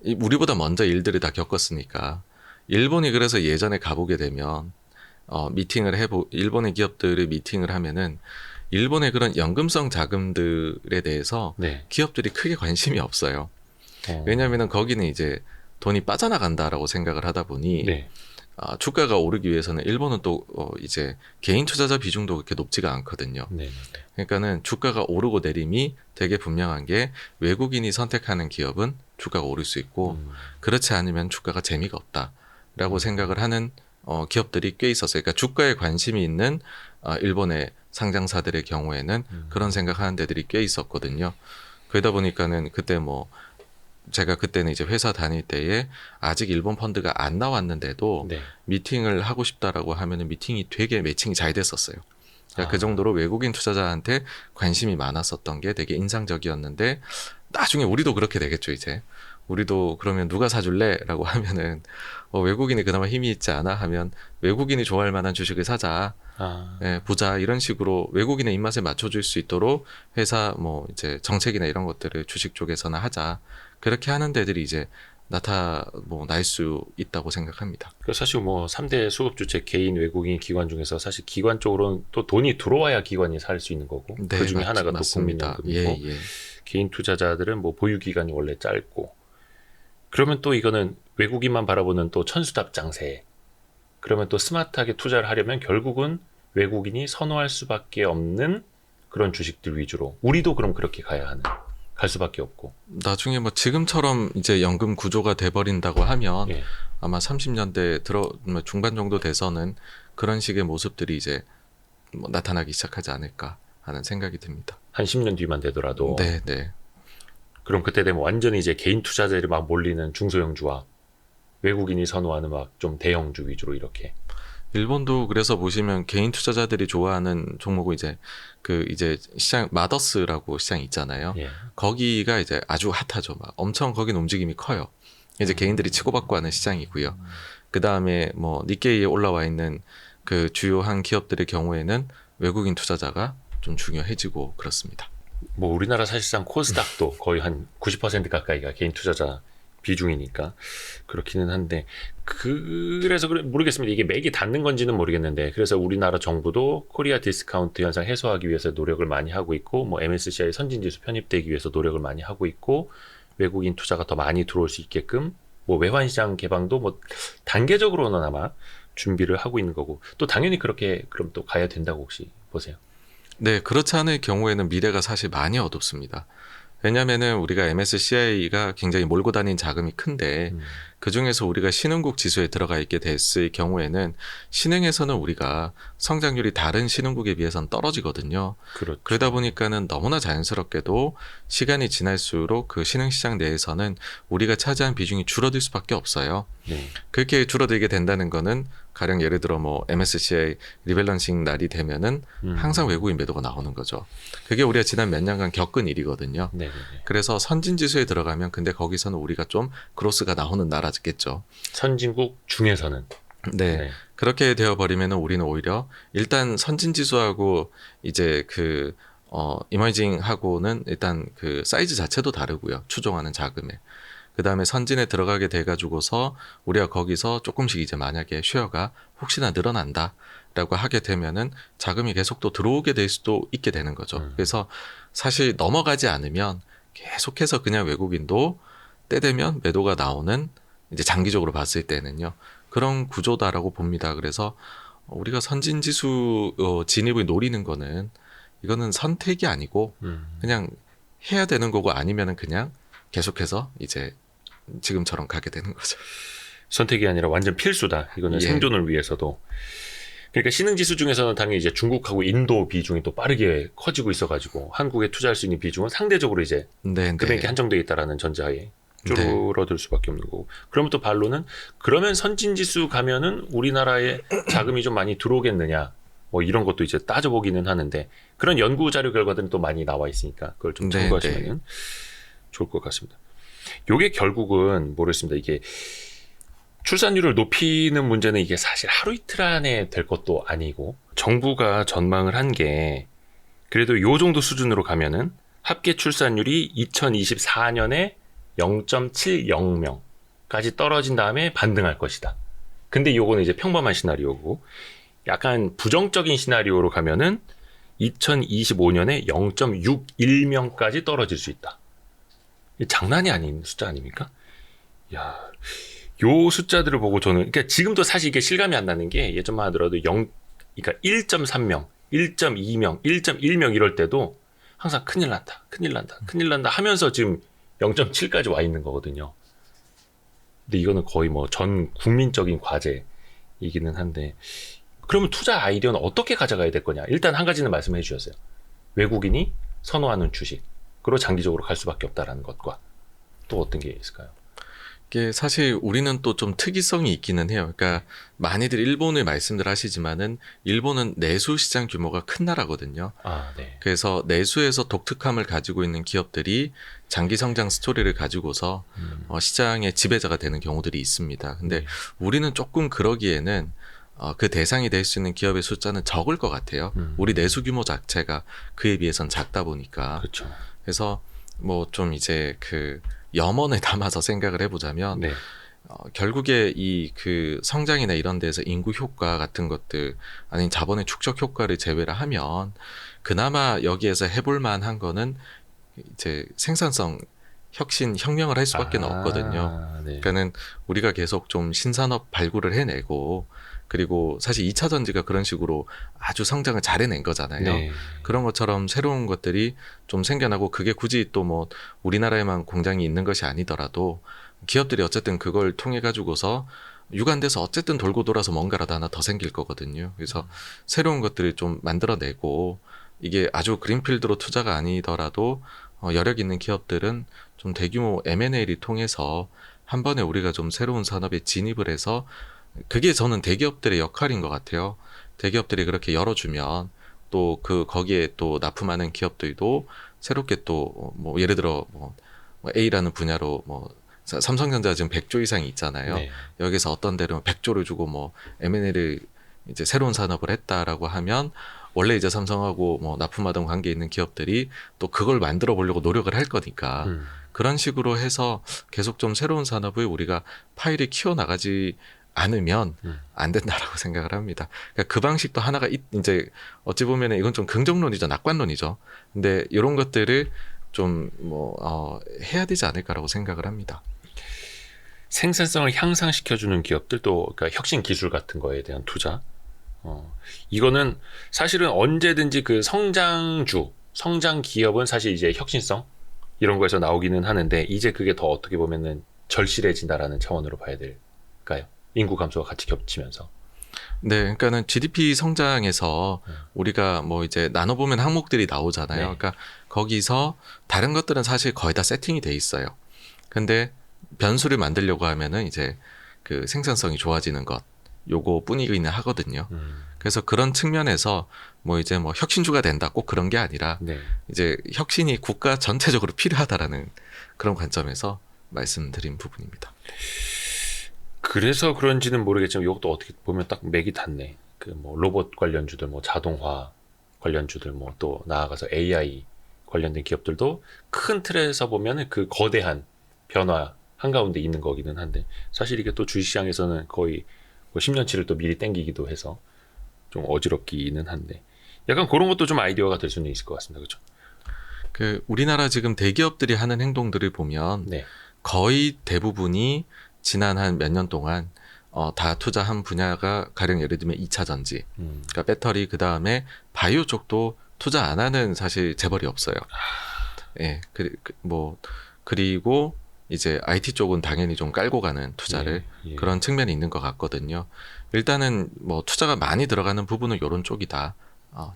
우리보다 먼저 일들을 다 겪었으니까, 일본이 그래서 예전에 가보게 되면 일본의 기업들을 미팅을 하면은 일본의 그런 연금성 자금들에 대해서 네. 기업들이 크게 관심이 없어요. 어. 왜냐하면은 거기는 이제 돈이 빠져나간다라고 생각을 하다 보니 네. 주가가 오르기 위해서는 일본은 또 이제 개인 투자자 비중도 그렇게 높지가 않거든요. 네. 그러니까는 주가가 오르고 내림이 되게 분명한 게, 외국인이 선택하는 기업은 주가가 오를 수 있고 그렇지 않으면 주가가 재미가 없다라고 생각을 하는 기업들이 꽤 있었어요. 그러니까 주가에 관심이 있는 일본의 상장사들의 경우에는 그런 생각하는 데들이 꽤 있었거든요. 그러다 보니까는 그때 뭐 제가 그때는 이제 회사 다닐 때에 아직 일본 펀드가 안 나왔는데도 네. 미팅을 하고 싶다라고 하면은 미팅이 되게 매칭이 잘 됐었어요. 그러니까 그 정도로 외국인 투자자한테 관심이 많았었던 게 되게 인상적이었는데, 나중에 우리도 그렇게 되겠죠. 이제 우리도 그러면 누가 사줄래? 라고 하면은 외국인이 그나마 힘이 있지 않아? 하면 외국인이 좋아할 만한 주식을 사자. 아. 예, 보자, 이런 식으로 외국인의 입맛에 맞춰줄 수 있도록 회사 뭐 이제 정책이나 이런 것들을 주식 쪽에서나 하자. 그렇게 하는 데들이 이제 날 수 있다고 생각합니다. 그 사실 뭐 3대 수급 주체 개인, 외국인, 기관 중에서 사실 기관 쪽으로는 또 돈이 들어와야 기관이 살 수 있는 거고, 네, 그 중에 하나가 또 맞습니다. 국민연금이고, 예. 개인 투자자들은 뭐 보유 기간이 원래 짧고, 그러면 또 이거는 외국인만 바라보는 또 천수답장세. 그러면 또 스마트하게 투자를 하려면 결국은 외국인이 선호할 수밖에 없는 그런 주식들 위주로, 우리도 그럼 그렇게 갈 수밖에 없고. 나중에 뭐 지금처럼 이제 연금 구조가 돼버린다고 하면 예. 아마 30년대 뭐 중반 정도 돼서는 그런 식의 모습들이 이제 뭐 나타나기 시작하지 않을까 하는 생각이 듭니다. 한 10년 뒤만 되더라도. 네, 네. 그럼 그때 되면 완전히 이제 개인 투자자들이 막 몰리는 중소형주와 외국인이 선호하는 막 좀 대형주 위주로 이렇게. 일본도 그래서 보시면 개인 투자자들이 좋아하는 종목은 이제 시장 마더스라고 시장 있잖아요. 예. 거기가 이제 아주 핫하죠. 막 엄청 거긴 움직임이 커요. 이제 개인들이 치고받고 하는 시장이고요. 그 다음에 뭐 니케이에 올라와 있는 그 주요한 기업들의 경우에는 외국인 투자자가 좀 중요해지고 그렇습니다. 뭐 우리나라 사실상 코스닥도 거의 한 90% 가까이가 개인 투자자 비중이니까 그렇기는 한데, 그래서 모르겠습니다. 이게 맥이 닿는 건지는 모르겠는데, 그래서 우리나라 정부도 코리아 디스카운트 현상 해소하기 위해서 노력을 많이 하고 있고, 뭐 MSCI 선진지수 편입되기 위해서 노력을 많이 하고 있고, 외국인 투자가 더 많이 들어올 수 있게끔 뭐 외환시장 개방도 뭐 단계적으로는 아마 준비를 하고 있는 거고, 또 당연히 그렇게 그럼 또 가야 된다고 혹시 보세요? 네, 그렇지 않을 경우에는 미래가 사실 많이 어둡습니다. 왜냐하면은 우리가 MSCI가 굉장히 몰고 다닌 자금이 큰데 그 중에서 우리가 신흥국 지수에 들어가 있게 됐을 경우에는 신흥에서는 우리가 성장률이 다른 신흥국에 비해서는 떨어지거든요. 그렇죠. 그러다 보니까는 너무나 자연스럽게도 시간이 지날수록 그 신흥시장 내에서는 우리가 차지한 비중이 줄어들 수밖에 없어요. 네. 그렇게 줄어들게 된다는 거는 가령 예를 들어 뭐 MSCI 리밸런싱 날이 되면은 항상 외국인 매도가 나오는 거죠. 그게 우리가 지난 몇 년간 겪은 일이거든요. 네. 그래서 선진 지수에 들어가면 근데 거기서는 우리가 좀 그로스가 나오는 나라겠죠. 선진국 중에서는 네. 네. 그렇게 되어 버리면은 우리는 오히려 일단 선진 지수하고 이제 그 이머징하고는 일단 그 사이즈 자체도 다르고요. 추종하는 자금에. 그다음에 선진에 들어가게 돼 가지고서 우리가 거기서 조금씩 이제 만약에 쉐어가 혹시나 늘어난다라고 하게 되면은 자금이 계속 또 들어오게 될 수도 있게 되는 거죠. 그래서 사실 넘어가지 않으면 계속해서 그냥 외국인도 때 되면 매도가 나오는 이제 장기적으로 봤을 때는요. 그런 구조다라고 봅니다. 그래서 우리가 선진 지수 진입을 노리는 거는 이거는 선택이 아니고 그냥 해야 되는 거고 아니면은 그냥 계속해서 이제 지금처럼 가게 되는 거죠. 선택이 아니라 완전 필수다. 이거는 예. 생존을 위해서도. 그러니까 신흥지수 중에서는 당연히 이제 중국하고 인도 비중이 또 빠르게 커지고 있어가지고 한국에 투자할 수 있는 비중은 상대적으로 이제 네, 금액이 한정되어 있다라는 전제하에 줄어들 수밖에 없는 거고. 그러면 또 반론은 그러면 선진지수 가면은 우리나라에 자금이 좀 많이 들어오겠느냐. 뭐 이런 것도 이제 따져보기는 하는데 그런 연구 자료 결과들은 또 많이 나와 있으니까 그걸 좀 참고하시면 좋을 것 같습니다. 요게 결국은 모르겠습니다. 이게 출산율을 높이는 문제는 이게 사실 하루 이틀 안에 될 것도 아니고 정부가 전망을 한 게 그래도 요 정도 수준으로 가면은 합계 출산율이 2024년에 0.70명까지 떨어진 다음에 반등할 것이다. 근데 요거는 이제 평범한 시나리오고 약간 부정적인 시나리오로 가면은 2025년에 0.61명까지 떨어질 수 있다. 장난이 아닌 숫자 아닙니까? 야, 요 숫자들을 보고 저는, 그러니까 지금도 사실 이게 실감이 안 나는 게 예전만 하더라도 그러니까 1.3명, 1.2명, 1.1명 이럴 때도 항상 큰일 난다 하면서 지금 0.7까지 와 있는 거거든요. 근데 이거는 거의 뭐 전 국민적인 과제이기는 한데, 그러면 투자 아이디어는 어떻게 가져가야 될 거냐? 일단 한 가지는 말씀해 주셨어요. 외국인이 선호하는 주식으로 장기적으로 갈 수밖에 없다라는 것과 또 어떤 게 있을까요? 이게 사실 우리는 또 좀 특이성이 있기는 해요. 그러니까 많이들 일본을 말씀들 하시지만은 일본은 내수 시장 규모가 큰 나라거든요. 아, 네. 그래서 내수에서 독특함을 가지고 있는 기업들이 장기 성장 스토리를 가지고서 시장의 지배자가 되는 경우들이 있습니다. 근데 우리는 조금 그러기에는 그 대상이 될 수 있는 기업의 숫자는 적을 것 같아요. 우리 내수 규모 자체가 그에 비해서는 작다 보니까. 그렇죠. 그래서 뭐 좀 이제 그 염원을 담아서 생각을 해보자면 네. 결국에 이 그 성장이나 이런 데서 인구 효과 같은 것들 아닌 자본의 축적 효과를 제외를 하면 그나마 여기에서 해볼 만한 거는 이제 생산성 혁신 혁명을 할 수밖에 없거든요. 네. 그러니까는 우리가 계속 좀 신산업 발굴을 해내고 그리고 사실 2차 전지가 그런 식으로 아주 성장을 잘 해낸 거잖아요. 네. 그런 것처럼 새로운 것들이 좀 생겨나고 그게 굳이 또 뭐 우리나라에만 공장이 있는 것이 아니더라도 기업들이 어쨌든 그걸 통해 가지고서 유관돼서 어쨌든 돌고 돌아서 뭔가라도 하나 더 생길 거거든요. 그래서 새로운 것들을 좀 만들어내고 이게 아주 그린필드로 투자가 아니더라도 여력 있는 기업들은 좀 대규모 M&A를 통해서 한 번에 우리가 좀 새로운 산업에 진입을 해서 그게 저는 대기업들의 역할인 것 같아요. 대기업들이 그렇게 열어주면 또 거기에 또 납품하는 기업들도 새롭게 또 뭐 예를 들어 뭐 A라는 분야로 뭐 삼성전자 지금 100조 이상이 있잖아요. 네. 여기서 어떤 데는 100조를 주고 뭐 M&A를 이제 새로운 산업을 했다라고 하면 원래 이제 삼성하고 뭐 납품하던 관계에 있는 기업들이 또 그걸 만들어 보려고 노력을 할 거니까 그런 식으로 해서 계속 좀 새로운 산업을 우리가 파일을 키워 나가지 않으면 안 된다라고 생각을 합니다. 그러니까 그 방식도 하나가 이제 어찌 보면 이건 좀 긍정론이죠, 낙관론이죠. 근데 이런 것들을 좀 해야 되지 않을까라고 생각을 합니다. 생산성을 향상시켜주는 기업들도 그러니까 혁신 기술 같은 거에 대한 투자. 이거는 사실은 언제든지 그 성장 기업은 사실 이제 혁신성 이런 거에서 나오기는 하는데 이제 그게 더 어떻게 보면은 절실해진다라는 차원으로 봐야 될까요? 인구 감소가 같이 겹치면서. 네, 그러니까는 GDP 성장에서 우리가 뭐 이제 나눠보면 항목들이 나오잖아요. 네. 그러니까 거기서 다른 것들은 사실 거의 다 세팅이 돼 있어요. 근데 변수를 만들려고 하면은 이제 그 생산성이 좋아지는 것, 요거 뿐이기는 하거든요. 그래서 그런 측면에서 뭐 이제 뭐 혁신주가 된다 꼭 그런 게 아니라 네. 이제 혁신이 국가 전체적으로 필요하다라는 그런 관점에서 말씀드린 부분입니다. 그래서 그런지는 모르겠지만 이것도 어떻게 보면 딱 맥이 닿네. 그 뭐 로봇 관련주들, 뭐 자동화 관련주들, 뭐 또 나아가서 AI 관련된 기업들도 큰 틀에서 보면은 그 거대한 변화 한가운데 있는 거기는 한데 사실 이게 또 주식시장에서는 거의 뭐 10년치를 또 미리 땡기기도 해서 좀 어지럽기는 한데 약간 그런 것도 좀 아이디어가 될 수는 있을 것 같습니다. 그렇죠? 그 우리나라 지금 대기업들이 하는 행동들을 보면 네. 거의 대부분이 지난 한 몇 년 동안 다 투자한 분야가 가령 예를 들면 2차 전지, 그러니까 배터리 그 다음에 바이오 쪽도 투자 안 하는 사실 재벌이 없어요. 예, 뭐 그리고 이제 IT 쪽은 당연히 좀 깔고 가는 투자를 예, 예. 그런 측면이 있는 것 같거든요. 일단은 뭐 투자가 많이 들어가는 부분은 이런 쪽이다.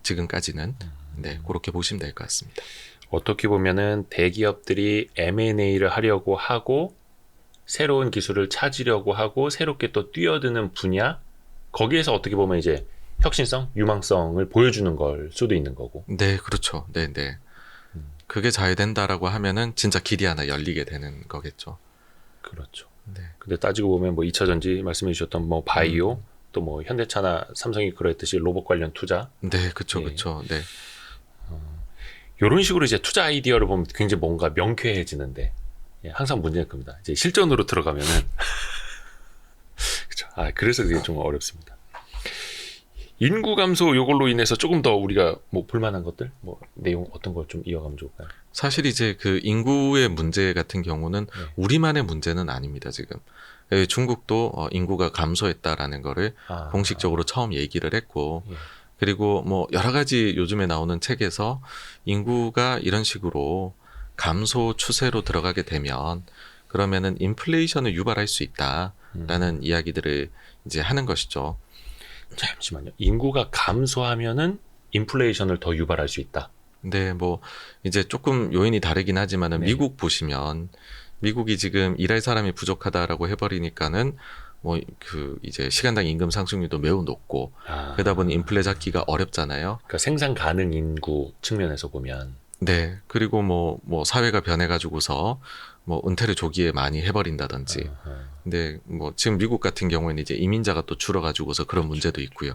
지금까지는 네 그렇게 보시면 될 것 같습니다. 어떻게 보면은 대기업들이 M&A를 하려고 하고 새로운 기술을 찾으려고 하고 새롭게 또 뛰어드는 분야 거기에서 어떻게 보면 이제 혁신성, 유망성을 보여주는 걸 수도 있는 거고. 네, 그렇죠. 네, 네. 그게 잘 된다라고 하면은 진짜 길이 하나 열리게 되는 거겠죠. 그렇죠. 네. 근데 따지고 보면 뭐 2차 전지 말씀해 주셨던 뭐 바이오 또 뭐 현대차나 삼성이 그랬듯이 로봇 관련 투자 네, 그렇죠, 예. 그렇죠. 네. 이런 식으로 이제 투자 아이디어를 보면 굉장히 뭔가 명쾌해지는데 예, 항상 문제는 겁니다. 이제 실전으로 들어가면은 그렇죠. 그래서 그게 좀 어렵습니다. 인구 감소 요걸로 인해서 조금 더 우리가 뭐 볼만한 것들 뭐 내용 어떤 걸 좀 이어가면 좋을까요? 사실 이제 그 인구의 문제 같은 경우는 네. 우리만의 문제는 아닙니다, 지금. 중국도 인구가 감소했다라는 거를 공식적으로 처음 얘기를 했고, 예. 그리고 뭐 여러 가지 요즘에 나오는 책에서 인구가 이런 식으로 감소 추세로 들어가게 되면 그러면은 인플레이션을 유발할 수 있다라는 이야기들을 이제 하는 것이죠. 잠시만요. 인구가 감소하면은 인플레이션을 더 유발할 수 있다. 근데 뭐 이제 조금 요인이 다르긴 하지만은 네. 미국 보시면 미국이 지금 일할 사람이 부족하다라고 해버리니까는 뭐 그 이제 시간당 임금 상승률도 매우 높고 그러다 보니 인플레 잡기가 어렵잖아요. 그러니까 생산 가능 인구 측면에서 보면 네. 그리고 뭐 사회가 변해가지고서 뭐 은퇴를 조기에 많이 해버린다든지. 근데 뭐 지금 미국 같은 경우에는 이제 이민자가 또 줄어가지고서 그런 문제도 있고요.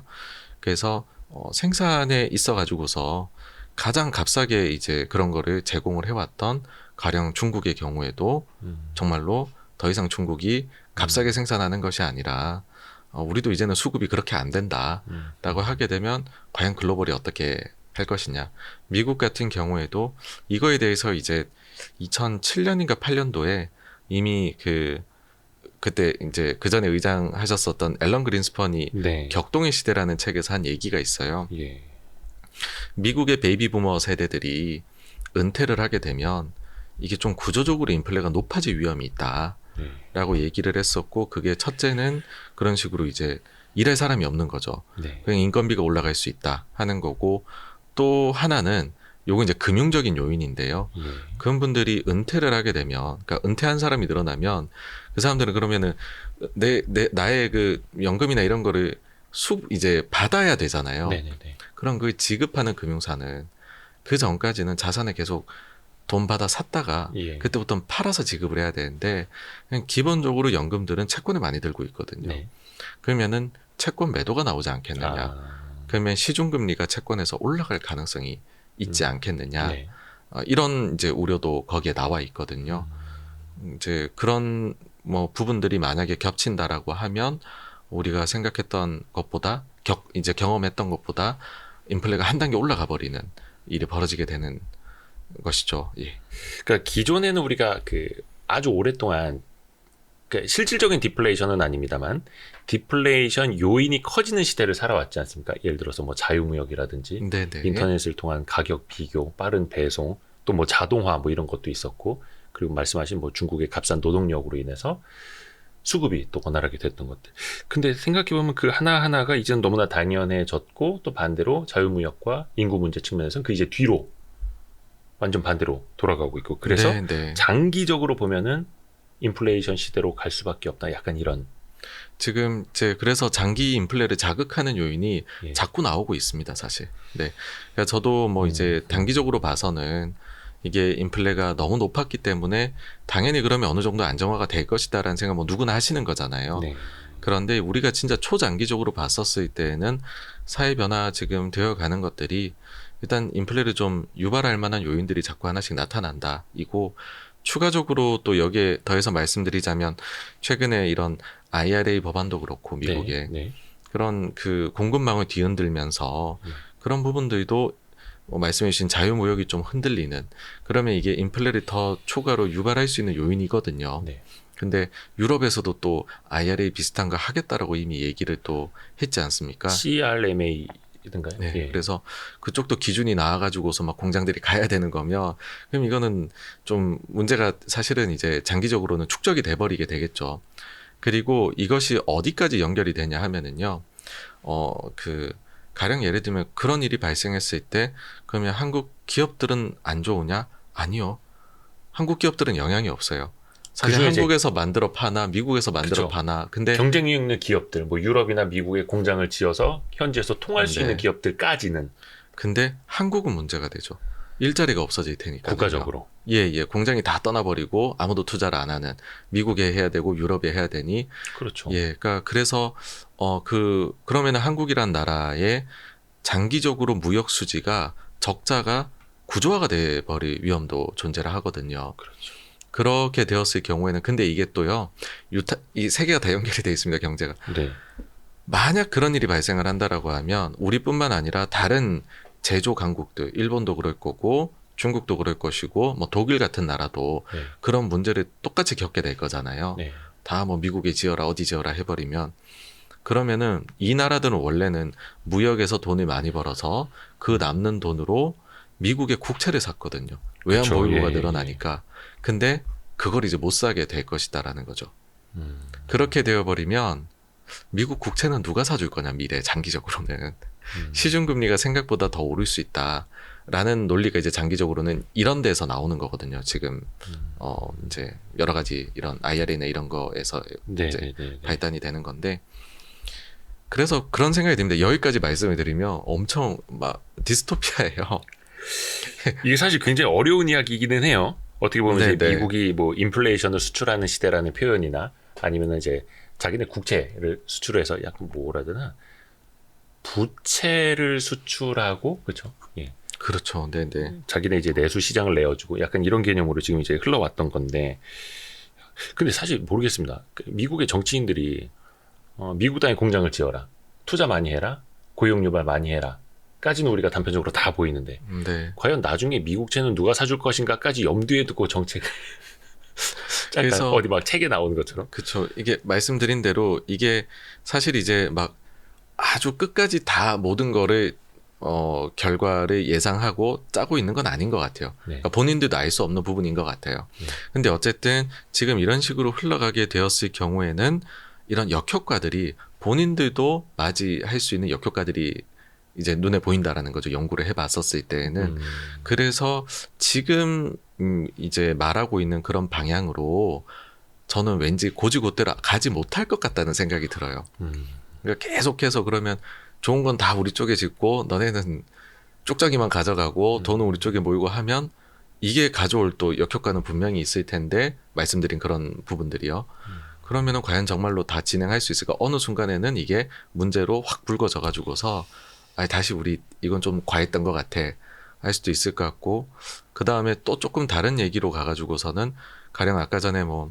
그래서 생산에 있어가지고서 가장 값싸게 이제 그런 거를 제공을 해왔던 가령 중국의 경우에도 정말로 더 이상 중국이 값싸게 생산하는 것이 아니라 우리도 이제는 수급이 그렇게 안 된다라고 하게 되면 과연 글로벌이 어떻게 할 것이냐. 미국 같은 경우에도 이거에 대해서 이제 2007년인가 8년도에 이미 그때 이제 그 전에 의장 하셨었던 앨런 그린스펀이 네. 격동의 시대라는 책에서 한 얘기가 있어요. 예. 미국의 베이비 부머 세대들이 은퇴를 하게 되면 이게 좀 구조적으로 인플레가 높아질 위험이 있다라고 얘기를 했었고 그게 첫째는 그런 식으로 이제 일할 사람이 없는 거죠. 네. 그냥 인건비가 올라갈 수 있다 하는 거고 또 하나는 요거 이제 금융적인 요인인데요. 예. 그런 분들이 은퇴를 하게 되면, 그러니까 은퇴한 사람이 늘어나면 그 사람들은 그러면은 나의 그 연금이나 이런 거를 이제 받아야 되잖아요. 네네네. 그럼 그 지급하는 금융사는 그 전까지는 자산을 계속 돈 받아 샀다가 예. 그때부터는 팔아서 지급을 해야 되는데 그냥 기본적으로 연금들은 채권을 많이 들고 있거든요. 네. 그러면은 채권 매도가 나오지 않겠느냐. 그러면 시중금리가 채권에서 올라갈 가능성이 있지 않겠느냐. 네. 이런 이제 우려도 거기에 나와 있거든요. 이제 그런 뭐 부분들이 만약에 겹친다라고 하면 우리가 생각했던 것보다 이제 경험했던 것보다 인플레가 한 단계 올라가 버리는 일이 벌어지게 되는 것이죠. 예. 그러니까 기존에는 우리가 그 아주 오랫동안 그러니까 실질적인 디플레이션은 아닙니다만 디플레이션 요인이 커지는 시대를 살아왔지 않습니까? 예를 들어서 뭐 자유무역이라든지 네네. 인터넷을 통한 가격 비교, 빠른 배송, 또 뭐 자동화 뭐 이런 것도 있었고, 그리고 말씀하신 뭐 중국의 값싼 노동력으로 인해서 수급이 또 원활하게 됐던 것들. 근데 생각해보면 그 하나하나가 이제는 너무나 당연해졌고, 또 반대로 자유무역과 인구 문제 측면에서는 그 이제 뒤로 완전 반대로 돌아가고 있고, 그래서 네, 네. 장기적으로 보면은 인플레이션 시대로 갈 수밖에 없다. 약간 이런. 지금 그래서 장기 인플레를 자극하는 요인이 예. 자꾸 나오고 있습니다, 사실. 네. 그러니까 저도 뭐 이제 단기적으로 봐서는 이게 인플레가 너무 높았기 때문에 당연히 그러면 어느 정도 안정화가 될 것이다라는 생각 뭐 누구나 하시는 거잖아요. 네. 그런데 우리가 진짜 초장기적으로 봤었을 때에는 사회 변화 지금 되어가는 것들이 일단 인플레를 좀 유발할 만한 요인들이 자꾸 하나씩 나타난다. 이고 추가적으로 또 여기에 더해서 말씀드리자면 최근에 이런 IRA 법안도 그렇고 미국의 네. 그런 그 공급망을 뒤흔들면서 그런 부분들도 뭐 말씀해 주신 자유무역이 좀 흔들리는 그러면 이게 인플레를 더 초과로 유발할 수 있는 요인이거든요. 네. 근데 유럽에서도 또 IRA 비슷한 거 하겠다라고 이미 얘기를 또 했지 않습니까? CRMA든가요? 네. 예. 그래서 그쪽도 기준이 나와가지고서 막 공장들이 가야 되는 거면 그럼 이거는 좀 문제가 사실은 이제 장기적으로는 축적이 돼버리게 되겠죠. 그리고 이것이 어디까지 연결이 되냐 하면은요, 가령 예를 들면 그런 일이 발생했을 때 그러면 한국 기업들은 안 좋으냐? 아니요. 한국 기업들은 영향이 없어요. 사실 그중에 이제- 한국에서 만들어 파나 미국에서 만들어 그쵸. 파나 근데 경쟁력 있는 기업들, 뭐 유럽이나 미국에 공장을 지어서 현지에서 통할 수 네. 있는 기업들까지는 근데 한국은 문제가 되죠. 일자리가 없어질 테니까. 국가적으로. 예. 공장이 다 떠나버리고 아무도 투자를 안 하는 미국에 해야 되고 유럽에 해야 되니 그렇죠. 예. 그러니까 그래서 그러면 한국이란 나라의 장기적으로 무역 수지가 적자가 구조화가 돼 버릴 위험도 존재를 하거든요. 그렇죠. 그렇게 되었을 경우에는 근데 이게 또요. 이 세계가 다 연결이 돼 있습니다. 경제가. 네. 만약 그런 일이 발생을 한다라고 하면 우리뿐만 아니라 다른 제조 강국들, 일본도 그럴 거고 중국도 그럴 것이고 뭐 독일 같은 나라도 네. 그런 문제를 똑같이 겪게 될 거잖아요. 네. 다 뭐 미국에 지어라 어디 지어라 해버리면 그러면은 이 나라들은 원래는 무역에서 돈을 많이 벌어서 그 남는 돈으로 미국의 국채를 샀거든요. 외환 그쵸. 보유고가 예. 늘어나니까. 근데 그걸 이제 못 사게 될 것이다라는 거죠. 음. 그렇게 되어버리면 미국 국채는 누가 사줄 거냐 미래 장기적으로는 시중금리가 생각보다 더 오를 수 있다라는 논리가 이제 장기적으로는 이런 데서 나오는 거거든요. 지금 이제 여러 가지 이런 IRA나 이런 거에서 네. 이제 네. 네. 발단이 되는 건데 그래서 그런 생각이 듭니다. 여기까지 말씀을 드리면 엄청 막 디스토피아예요. 이게 사실 굉장히 어려운 이야기이기는 해요. 어떻게 보면 이제 네. 미국이 뭐 인플레이션을 수출하는 시대라는 표현이나 아니면 이제 자기네 국채를 수출해서 약간 뭐라 해야 되나 부채를 수출하고 그렇죠. 예. 그렇죠. 네네. 자기네 이제 내수 시장을 내어주고 약간 이런 개념으로 지금 이제 흘러왔던 건데 근데 사실 모르겠습니다. 미국의 정치인들이 미국 땅에 공장을 지어라, 투자 많이 해라, 고용 유발 많이 해라. 까지는 우리가 단편적으로 다 보이는데 네. 과연 나중에 미국채는 누가 사줄 것인가까지 염두에 두고 정책을 그래서 어디 막 책에 나오는 것처럼 그렇죠. 이게 말씀드린 대로 이게 사실 이제 막 아주 끝까지 다 모든 거를 결과를 예상하고 짜고 있는 건 아닌 것 같아요. 네. 그러니까 본인들도 알 수 없는 부분인 것 같아요. 네. 근데 어쨌든 지금 이런 식으로 흘러가게 되었을 경우에는 이런 역효과들이 본인들도 맞이할 수 있는 역효과들이 이제 눈에 보인다라는 거죠. 연구를 해봤었을 때에는. 그래서 지금 이제 말하고 있는 그런 방향으로 저는 왠지 고지고대로 가지 못할 것 같다는 생각이 들어요. 그러니까 계속해서 그러면 좋은 건 다 우리 쪽에 짓고 너네는 쪽장이만 가져가고 돈은 우리 쪽에 모이고 하면 이게 가져올 또 역효과는 분명히 있을 텐데 말씀드린 그런 부분들이요. 그러면은 과연 정말로 다 진행할 수 있을까? 어느 순간에는 이게 문제로 확 불거져 가지고서 다시 우리 이건 좀 과했던 것 같아 할 수도 있을 것 같고 그 다음에 또 조금 다른 얘기로 가가지고서는 가령 아까 전에 뭐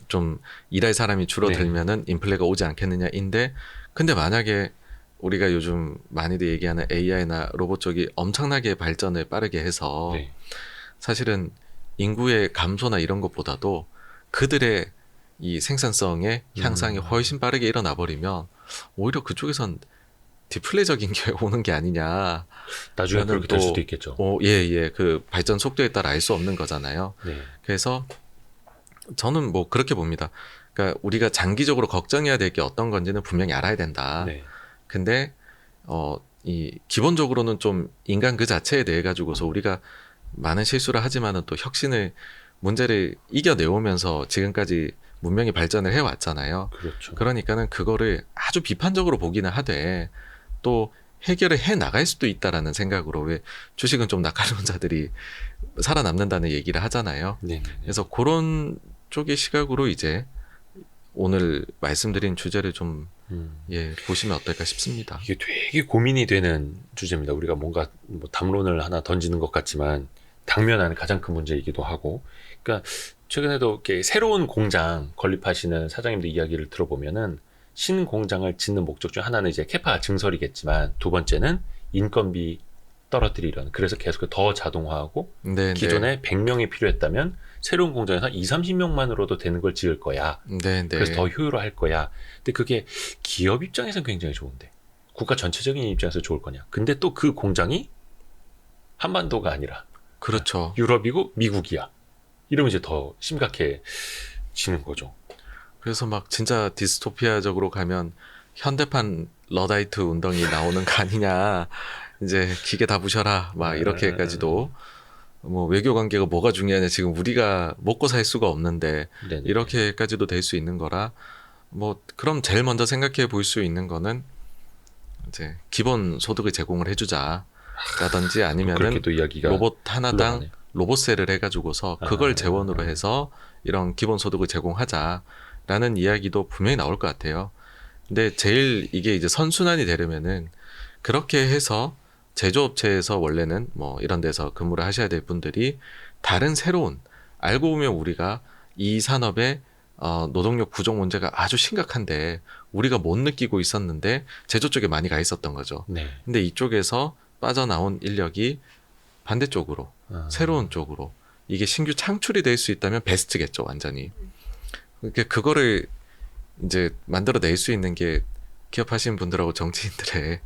좀 일할 사람이 줄어들면은 인플레가 오지 않겠느냐인데 근데 만약에 우리가 요즘 많이들 얘기하는 AI나 로봇 쪽이 엄청나게 발전을 빠르게 해서 네. 사실은 인구의 감소나 이런 것보다도 그들의 이 생산성의 향상이 훨씬 빠르게 일어나 버리면 오히려 그쪽에선 디플레적인 게 오는 게 아니냐. 나중에 라는 그렇게 될 또, 수도 있겠죠. 예. 그 발전 속도에 따라 알 수 없는 거잖아요. 네. 그래서 저는 뭐 그렇게 봅니다. 그러니까 우리가 장기적으로 걱정해야 될 게 어떤 건지는 분명히 알아야 된다. 네. 근데 이 기본적으로는 좀 인간 그 자체에 대해 가지고서 우리가 많은 실수를 하지만은 또 혁신을 문제를 이겨내오면서 지금까지 문명이 발전을 해왔잖아요. 그렇죠. 그러니까는 그거를 아주 비판적으로 보기는 하되 또 해결을 해 나갈 수도 있다라는 생각으로 왜 주식은 좀 낙하론자들이 살아남는다는 얘기를 하잖아요. 네. 그래서 그런 쪽의 시각으로 이제 오늘 말씀드린 주제를 좀 보시면 어떨까 싶습니다. 이게 되게 고민이 되는 주제입니다. 우리가 뭔가 뭐 담론을 하나 던지는 것 같지만 당면한 가장 큰 문제이기도 하고. 그러니까 최근에도 이렇게 새로운 공장 건립하시는 사장님들 이야기를 들어보면은 신공장을 짓는 목적 중 하나는 이제 캐파 증설이겠지만 두 번째는 인건비 떨어뜨리려는. 그래서 계속 더 자동화하고 네, 기존에 100명이 필요했다면 새로운 공장에서 2, 30명만으로도 되는 걸 지을 거야. 네. 그래서 더 효율화할 거야. 근데 그게 기업 입장에서는 굉장히 좋은데 국가 전체적인 입장에서 좋을 거냐. 근데 또 그 공장이 한반도가 아니라 그렇죠. 유럽이고 미국이야. 이러면 이제 더 심각해지는 거죠. 그래서 막 진짜 디스토피아적으로 가면 현대판 러다이트 운동이 나오는 거 아니냐. 이제 기계 다 부셔라. 막 이렇게까지도 뭐 외교 관계가 뭐가 중요하냐. 지금 우리가 먹고 살 수가 없는데 네네. 이렇게까지도 될 수 있는 거라. 뭐 그럼 제일 먼저 생각해 볼 수 있는 거는 이제 기본 소득을 제공을 해주자. 라든지 아니면은 그렇게 또 이야기가 로봇 하나당 흘러가네요. 로봇세를 해가지고서 그걸 재원으로 해서 이런 기본 소득을 제공하자라는 이야기도 분명히 나올 것 같아요. 근데 제일 이게 이제 선순환이 되려면은 그렇게 해서 제조업체에서 원래는 뭐 이런 데서 근무를 하셔야 될 분들이 다른 새로운 알고 보면 우리가 이 산업의 노동력 부족 문제가 아주 심각한데 우리가 못 느끼고 있었는데 제조 쪽에 많이 가 있었던 거죠. 네. 근데 이쪽에서 빠져나온 인력이 반대쪽으로 새로운 쪽으로 이게 신규 창출이 될 수 있다면 베스트겠죠, 완전히. 그러니까 그거를 이제 만들어낼 수 있는 게 기업하시는 분들하고 정치인들의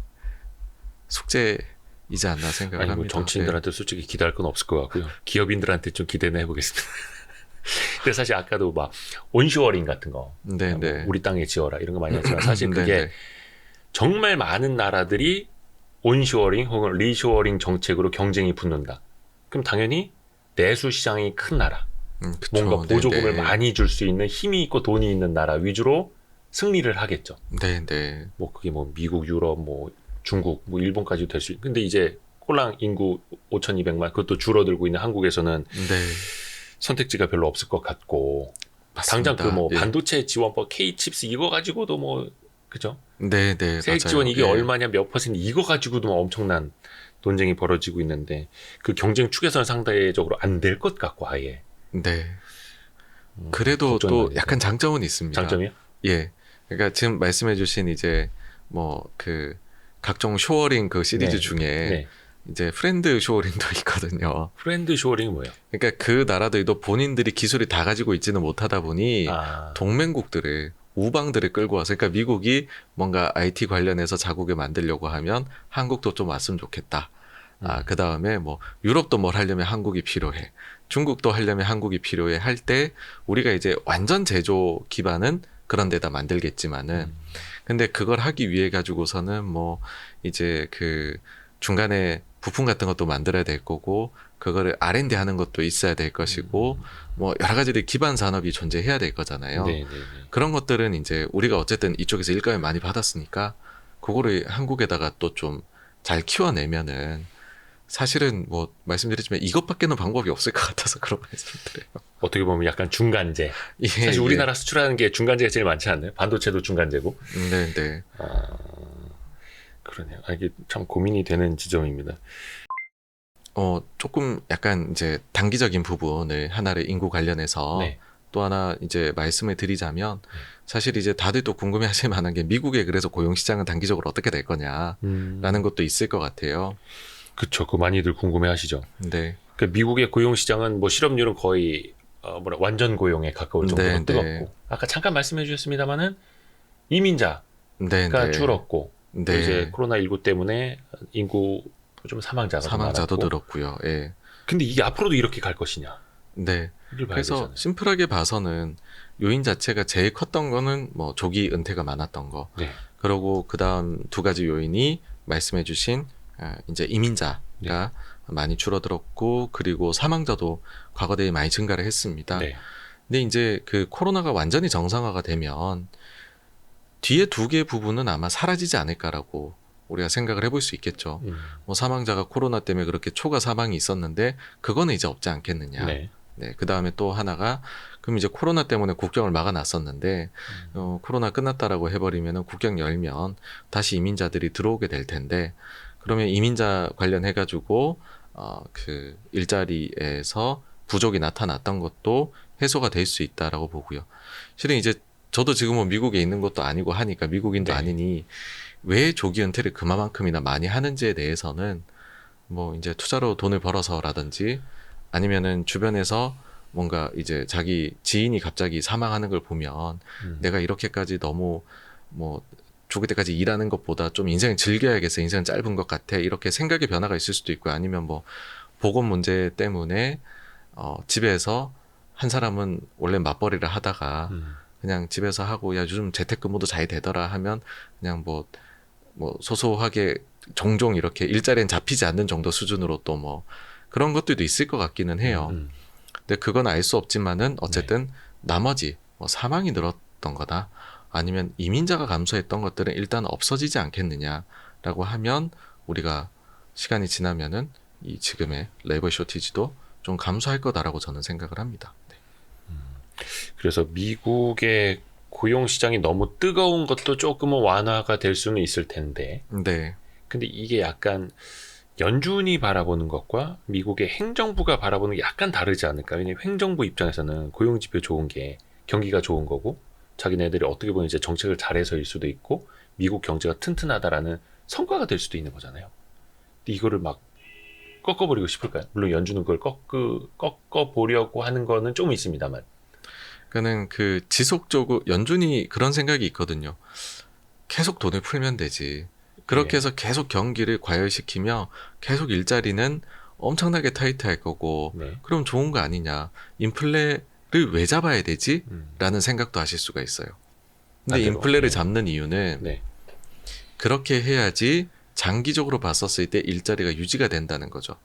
숙제이지 않나 생각을 아니 뭐 합니다. 정치인들한테 솔직히 기대할 건 없을 것 같고요. 기업인들한테 좀 기대는 해보겠습니다. 근데 사실 아까도 막 온쇼어링 같은 거, 네, 뭐 네. 우리 땅에 지어라 이런 거 많이 하지만 사실 그게 네, 네. 정말 많은 나라들이 온쇼어링 혹은 리쇼어링 정책으로 경쟁이 붙는다. 그럼 당연히 내수 시장이 큰 나라, 그쵸. 뭔가 네, 보조금을 네. 많이 줄 수 있는 힘이 있고 돈이 있는 나라 위주로 승리를 하겠죠. 네, 네. 뭐 그게 뭐 미국, 유럽, 뭐 중국, 뭐 일본까지도 될 수 있고. 근데 이제 홀랑 인구 5,200만 그것도 줄어들고 있는 한국에서는 네. 선택지가 별로 없을 것 같고. 맞습니다. 당장 그 뭐 예. 반도체 지원법 K-칩스 이거 가지고도 뭐 그죠? 네, 네. 세액 맞아요. 지원 이게 예. 얼마냐 몇 퍼센트 이거 가지고도 뭐 엄청난 논쟁이 벌어지고 있는데 그 경쟁 축에서는 상대적으로 안 될 것 같고 아예. 네. 그래도 걱정이 또 많이 돼요. 약간 장점은 있습니다. 장점이요? 예. 그러니까 지금 말씀해주신 이제 뭐 그 각종 쇼어링 그 시리즈 네. 중에 네. 이제 프렌드 쇼어링도 있거든요. 프렌드 쇼어링이 뭐예요? 그러니까 그 나라들도 본인들이 기술이 다 가지고 있지는 못하다 보니 아, 동맹국들을 우방들을 끌고 와서 그러니까 미국이 뭔가 IT 관련해서 자국을 만들려고 하면 한국도 좀 왔으면 좋겠다. 그 다음에 뭐 유럽도 뭘 하려면 한국이 필요해. 중국도 하려면 한국이 필요해 할 때 우리가 이제 완전 제조 기반은 그런 데다 만들겠지만은 근데 그걸 하기 위해 가지고서는 뭐 이제 그 중간에 부품 같은 것도 만들어야 될 거고 그거를 R&D 하는 것도 있어야 될 것이고 뭐 여러 가지의 기반 산업이 존재해야 될 거잖아요. 네, 네, 네. 그런 것들은 이제 우리가 어쨌든 이쪽에서 일감을 많이 받았으니까 그거를 한국에다가 또 좀 잘 키워내면은 사실은 뭐 말씀드리지만 이것밖에는 방법이 없을 것 같아서 그런 말씀드려요. 어떻게 보면 약간 중간재. 예, 사실 우리나라 수출하는 게 중간재가 제일 많지 않나요? 반도체도 중간재고. 네, 네. 그러네요. 이게 참 고민이 되는 지점입니다. 조금 약간 이제 단기적인 부분을 하나를 인구 관련해서 네. 또 하나 이제 말씀을 드리자면 사실 이제 다들 또 궁금해하실 만한 게 미국의 그래서 고용 시장은 단기적으로 어떻게 될 거냐라는 것도 있을 것 같아요. 그쵸. 그거 많이들 궁금해하시죠. 네, 그 미국의 고용 시장은 뭐 실업률은 거의 완전 고용에 가까울 정도로 네, 뜨겁고 네. 아까 잠깐 말씀해 주셨습니다마는 이민자가 네, 네. 줄었고 또 네. 이제 코로나19 때문에 인구 좀 사망자가 좀 사망자도 많았고. 늘었고요. 예. 근데 이게 앞으로도 이렇게 갈 것이냐? 네. 이걸 봐야 그래서 되잖아요. 심플하게 봐서는 요인 자체가 제일 컸던 거는 뭐 조기 은퇴가 많았던 거. 네. 그리고 그다음 두 가지 요인이 말씀해 주신 이제 이민자가 네. 많이 줄어들었고 그리고 사망자도 과거 대비 많이 증가를 했습니다. 네. 근데 이제 그 코로나가 완전히 정상화가 되면 뒤에 두 개의 부분은 아마 사라지지 않을까라고 우리가 생각을 해볼 수 있겠죠. 뭐 사망자가 코로나 때문에 그렇게 초과 사망이 있었는데 그거는 이제 없지 않겠느냐. 네. 네, 그 다음에 또 하나가 그럼 이제 코로나 때문에 국경을 막아놨었는데 코로나 끝났다라고 해버리면은 국경 열면 다시 이민자들이 들어오게 될 텐데 그러면 이민자 관련해가지고 그 일자리에서 부족이 나타났던 것도 해소가 될 수 있다라고 보고요. 실은 이제 저도 지금 뭐 미국에 있는 것도 아니고 하니까 미국인도 네. 아니니 왜 조기 은퇴를 그만큼이나 많이 하는지에 대해서는 뭐 이제 투자로 돈을 벌어서라든지 아니면은 주변에서 뭔가 이제 자기 지인이 갑자기 사망하는 걸 보면 내가 이렇게까지 너무 뭐 죽을 때까지 일하는 것보다 좀 인생을 즐겨야겠어. 인생은 짧은 것 같아. 이렇게 생각의 변화가 있을 수도 있고요. 아니면 뭐 보건 문제 때문에 집에서 한 사람은 원래 맞벌이를 하다가 그냥 집에서 하고 야 요즘 재택근무도 잘 되더라 하면 그냥 뭐 소소하게 종종 이렇게 일자리엔 잡히지 않는 정도 수준으로 또 뭐 그런 것들도 있을 것 같기는 해요. 근데 그건 알 수 없지만은 어쨌든 나머지 뭐 사망이 늘었던 거다 아니면 이민자가 감소했던 것들은 일단 없어지지 않겠느냐라고 하면 우리가 시간이 지나면은 이 지금의 레이버 쇼티지도 좀 감소할 거다라고 저는 생각을 합니다. 네. 그래서 미국의 고용 시장이 너무 뜨거운 것도 조금은 완화가 될 수는 있을 텐데. 네. 근데 이게 약간 연준이 바라보는 것과 미국의 행정부가 바라보는 게 약간 다르지 않을까? 왜냐면 행정부 입장에서는 고용 지표 좋은 게 경기가 좋은 거고 자기네들이 어떻게 보면 이제 정책을 잘해서일 수도 있고 미국 경제가 튼튼하다라는 성과가 될 수도 있는 거잖아요. 근데 이거를 막 꺾어버리고 싶을까요? 물론 연준은 그걸 꺾어보려고 하는 거는 좀 있습니다만. 그러니까는 그 지속적으로 연준이 그런 생각이 있거든요. 계속 돈을 풀면 되지. 그렇게 네. 해서 계속 경기를 과열시키며 계속 일자리는 엄청나게 타이트할 거고 네. 그럼 좋은 거 아니냐. 인플레를 왜 잡아야 되지? 라는 생각도 하실 수가 있어요. 근데 반대로. 인플레를 네. 잡는 이유는 네. 그렇게 해야지 장기적으로 봤었을 때 일자리가 유지가 된다는 거죠.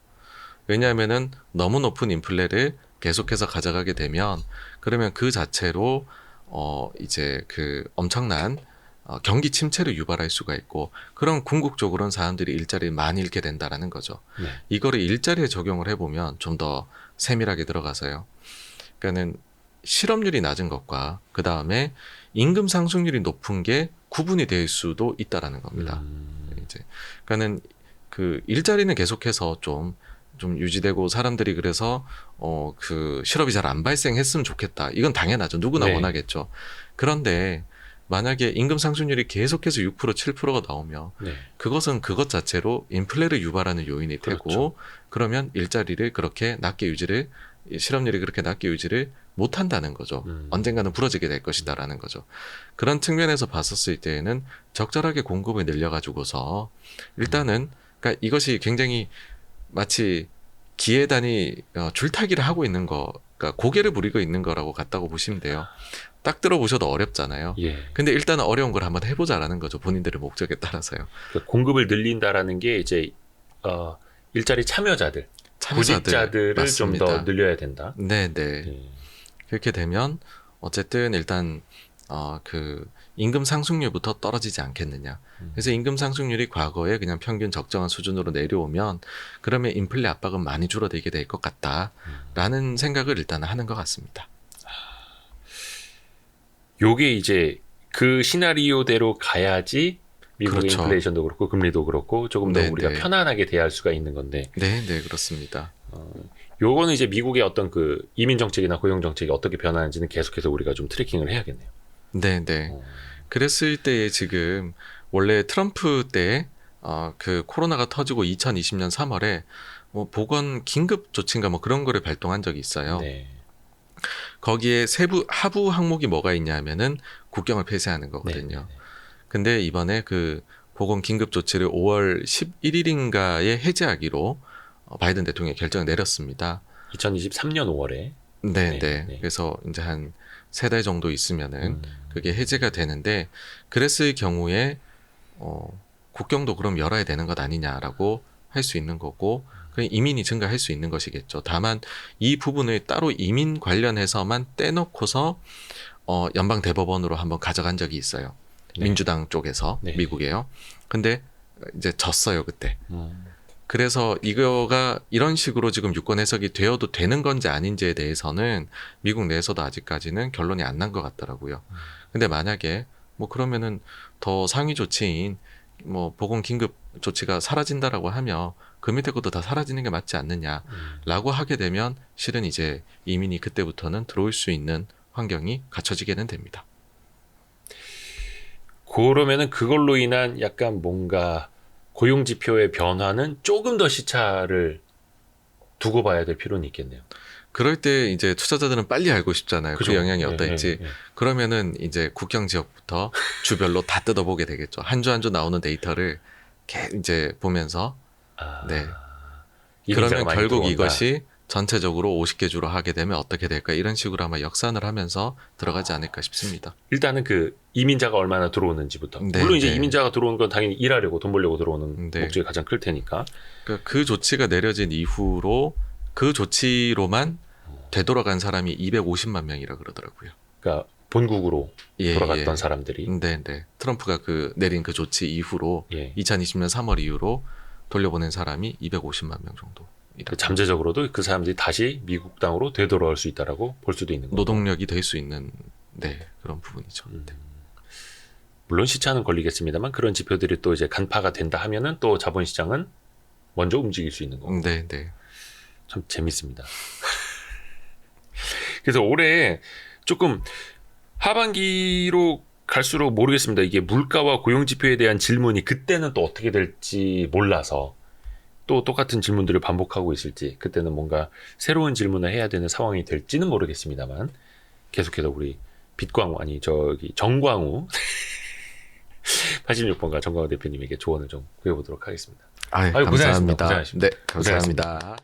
왜냐하면은 너무 높은 인플레를 계속해서 가져가게 되면 그러면 그 자체로 이제 그 엄청난 경기 침체를 유발할 수가 있고 그런 궁극적으로는 사람들이 일자리를 많이 잃게 된다라는 거죠. 네. 이거를 일자리에 적용을 해보면 좀 더 세밀하게 들어가서요. 그러니까는 실업률이 낮은 것과 그 다음에 임금 상승률이 높은 게 구분이 될 수도 있다라는 겁니다. 이제 그러니까는 그 일자리는 계속해서 좀 유지되고 사람들이 그래서 그 실업이 잘 안 발생했으면 좋겠다. 이건 당연하죠. 누구나 네. 원하겠죠. 그런데 만약에 임금 상승률이 계속해서 6% 7%가 나오면 네. 그것은 그것 자체로 인플레를 유발하는 요인이 되고 그렇죠. 그러면 일자리를 그렇게 낮게 유지를 실업률이 그렇게 낮게 유지를 못한다는 거죠. 언젠가는 부러지게 될 것이다라는 거죠. 그런 측면에서 봤었을 때에는 적절하게 공급을 늘려가지고서 일단은 그러니까 이것이 굉장히 마치 기회단이 줄타기를 하고 있는 거, 그러니까 고개를 부리고 있는 거라고 같다고 보시면 돼요. 딱 들어보셔도 어렵잖아요. 예. 근데 일단은 어려운 걸 한번 해보자라는 거죠. 본인들의 목적에 따라서요. 그러니까 공급을 늘린다라는 게 이제 일자리 참여자들, 구직자들을 좀 더 맞습니다. 늘려야 된다. 네. 예. 그렇게 되면 어쨌든 일단 그 임금 상승률부터 떨어지지 않겠느냐. 그래서 임금 상승률이 과거에 그냥 평균 적정한 수준으로 내려오면 그러면 인플레 압박은 많이 줄어들게 될 것 같다라는 생각을 일단 하는 것 같습니다. 요게 이제 그 시나리오대로 가야지 미국의 그렇죠. 인플레이션도 그렇고 금리도 그렇고 조금 더 네, 우리가 네. 편안하게 대할 수가 있는 건데 네, 그렇습니다. 요거는 이제 미국의 어떤 그 이민 정책이나 고용 정책이 어떻게 변하는지는 계속해서 우리가 좀 트래킹을 해야겠네요. 네. 그랬을 때에 지금 원래 트럼프 때 그 코로나가 터지고 2020년 3월에 뭐 보건 긴급 조치인가 뭐 그런 거를 발동한 적이 있어요. 네. 거기에 하부 항목이 뭐가 있냐면은 국경을 폐쇄하는 거거든요. 네. 근데 이번에 그 보건 긴급 조치를 5월 11일인가에 해제하기로 바이든 대통령이 결정을 내렸습니다. 2023년 5월에. 네, 네, 네. 네. 그래서 이제 한 3달 정도 있으면은 음. 그게 해제가 되는데 그랬을 경우에 국경도 그럼 열어야 되는 것 아니냐라고 할 수 있는 거고 그 이민이 증가할 수 있는 것이겠죠. 다만 이 부분을 따로 이민 관련해서만 떼놓고서 연방 대법원으로 한번 가져간 적이 있어요. 네. 민주당 쪽에서 네. 미국에요. 근데 이제 졌어요 그때. 음. 그래서 이거가 이런 식으로 지금 유권 해석이 되어도 되는 건지 아닌지에 대해서는 미국 내에서도 아직까지는 결론이 안 난 것 같더라고요. 근데 만약에 뭐 그러면은 더 상위 조치인 뭐 보건 긴급 조치가 사라진다라고 하면 그 밑에 것도 다 사라지는 게 맞지 않느냐라고 하게 되면 실은 이제 이민이 그때부터는 들어올 수 있는 환경이 갖춰지게는 됩니다. 그러면은 그걸로 인한 약간 뭔가 고용 지표의 변화는 조금 더 시차를 두고 봐야 될 필요는 있겠네요. 그럴 때 이제 투자자들은 빨리 알고 싶잖아요. 그죠? 그 영향이 네, 어떨지. 네, 네. 그러면은 이제 국경 지역부터 주별로 다 뜯어보게 되겠죠. 한 주 한 주 나오는 데이터를 이제 보면서 아, 네. 이민자가 그러면 많이 결국 들어온다. 이것이 전체적으로 50개 주로 하게 되면 어떻게 될까 이런 식으로 아마 역산을 하면서 들어가지 않을까 싶습니다. 일단은 그 이민자가 얼마나 들어오는지부터. 네, 물론 이제 네. 이민자가 들어오는 건 당연히 일하려고 돈 벌려고 들어오는 네. 목적이 가장 클 테니까. 그러니까 그 조치가 내려진 이후로 그 조치로만 되돌아간 사람이 250만 명이라 그러더라고요. 그러니까 본국으로 예, 돌아갔던 예. 사람들이. 네, 네. 트럼프가 내린 그 조치 이후로 예. 2020년 3월 이후로 돌려보낸 사람이 250만 명 정도. 그 잠재적으로도 그 사람들이 다시 미국 땅으로 되돌아올 수 있다라고 볼 수도 있는 거고. 노동력이 될 수 있는 그런 부분이죠. 네. 물론 시차는 걸리겠습니다만 그런 지표들이 또 이제 간파가 된다 하면은 또 자본시장은 먼저 움직일 수 있는 거고. 네, 네. 참 재밌습니다. 그래서 올해 조금 하반기로 갈수록 모르겠습니다. 이게 물가와 고용 지표에 대한 질문이 그때는 또 어떻게 될지 몰라서 또 똑같은 질문들을 반복하고 있을지 그때는 뭔가 새로운 질문을 해야 되는 상황이 될지는 모르겠습니다만 계속해서 우리 정광우 86번가 정광우 대표님에게 조언을 좀 구해보도록 하겠습니다. 아유, 아유, 고생하셨습니다. 감사합니다. 고생하셨습니다. 네, 감사합니다.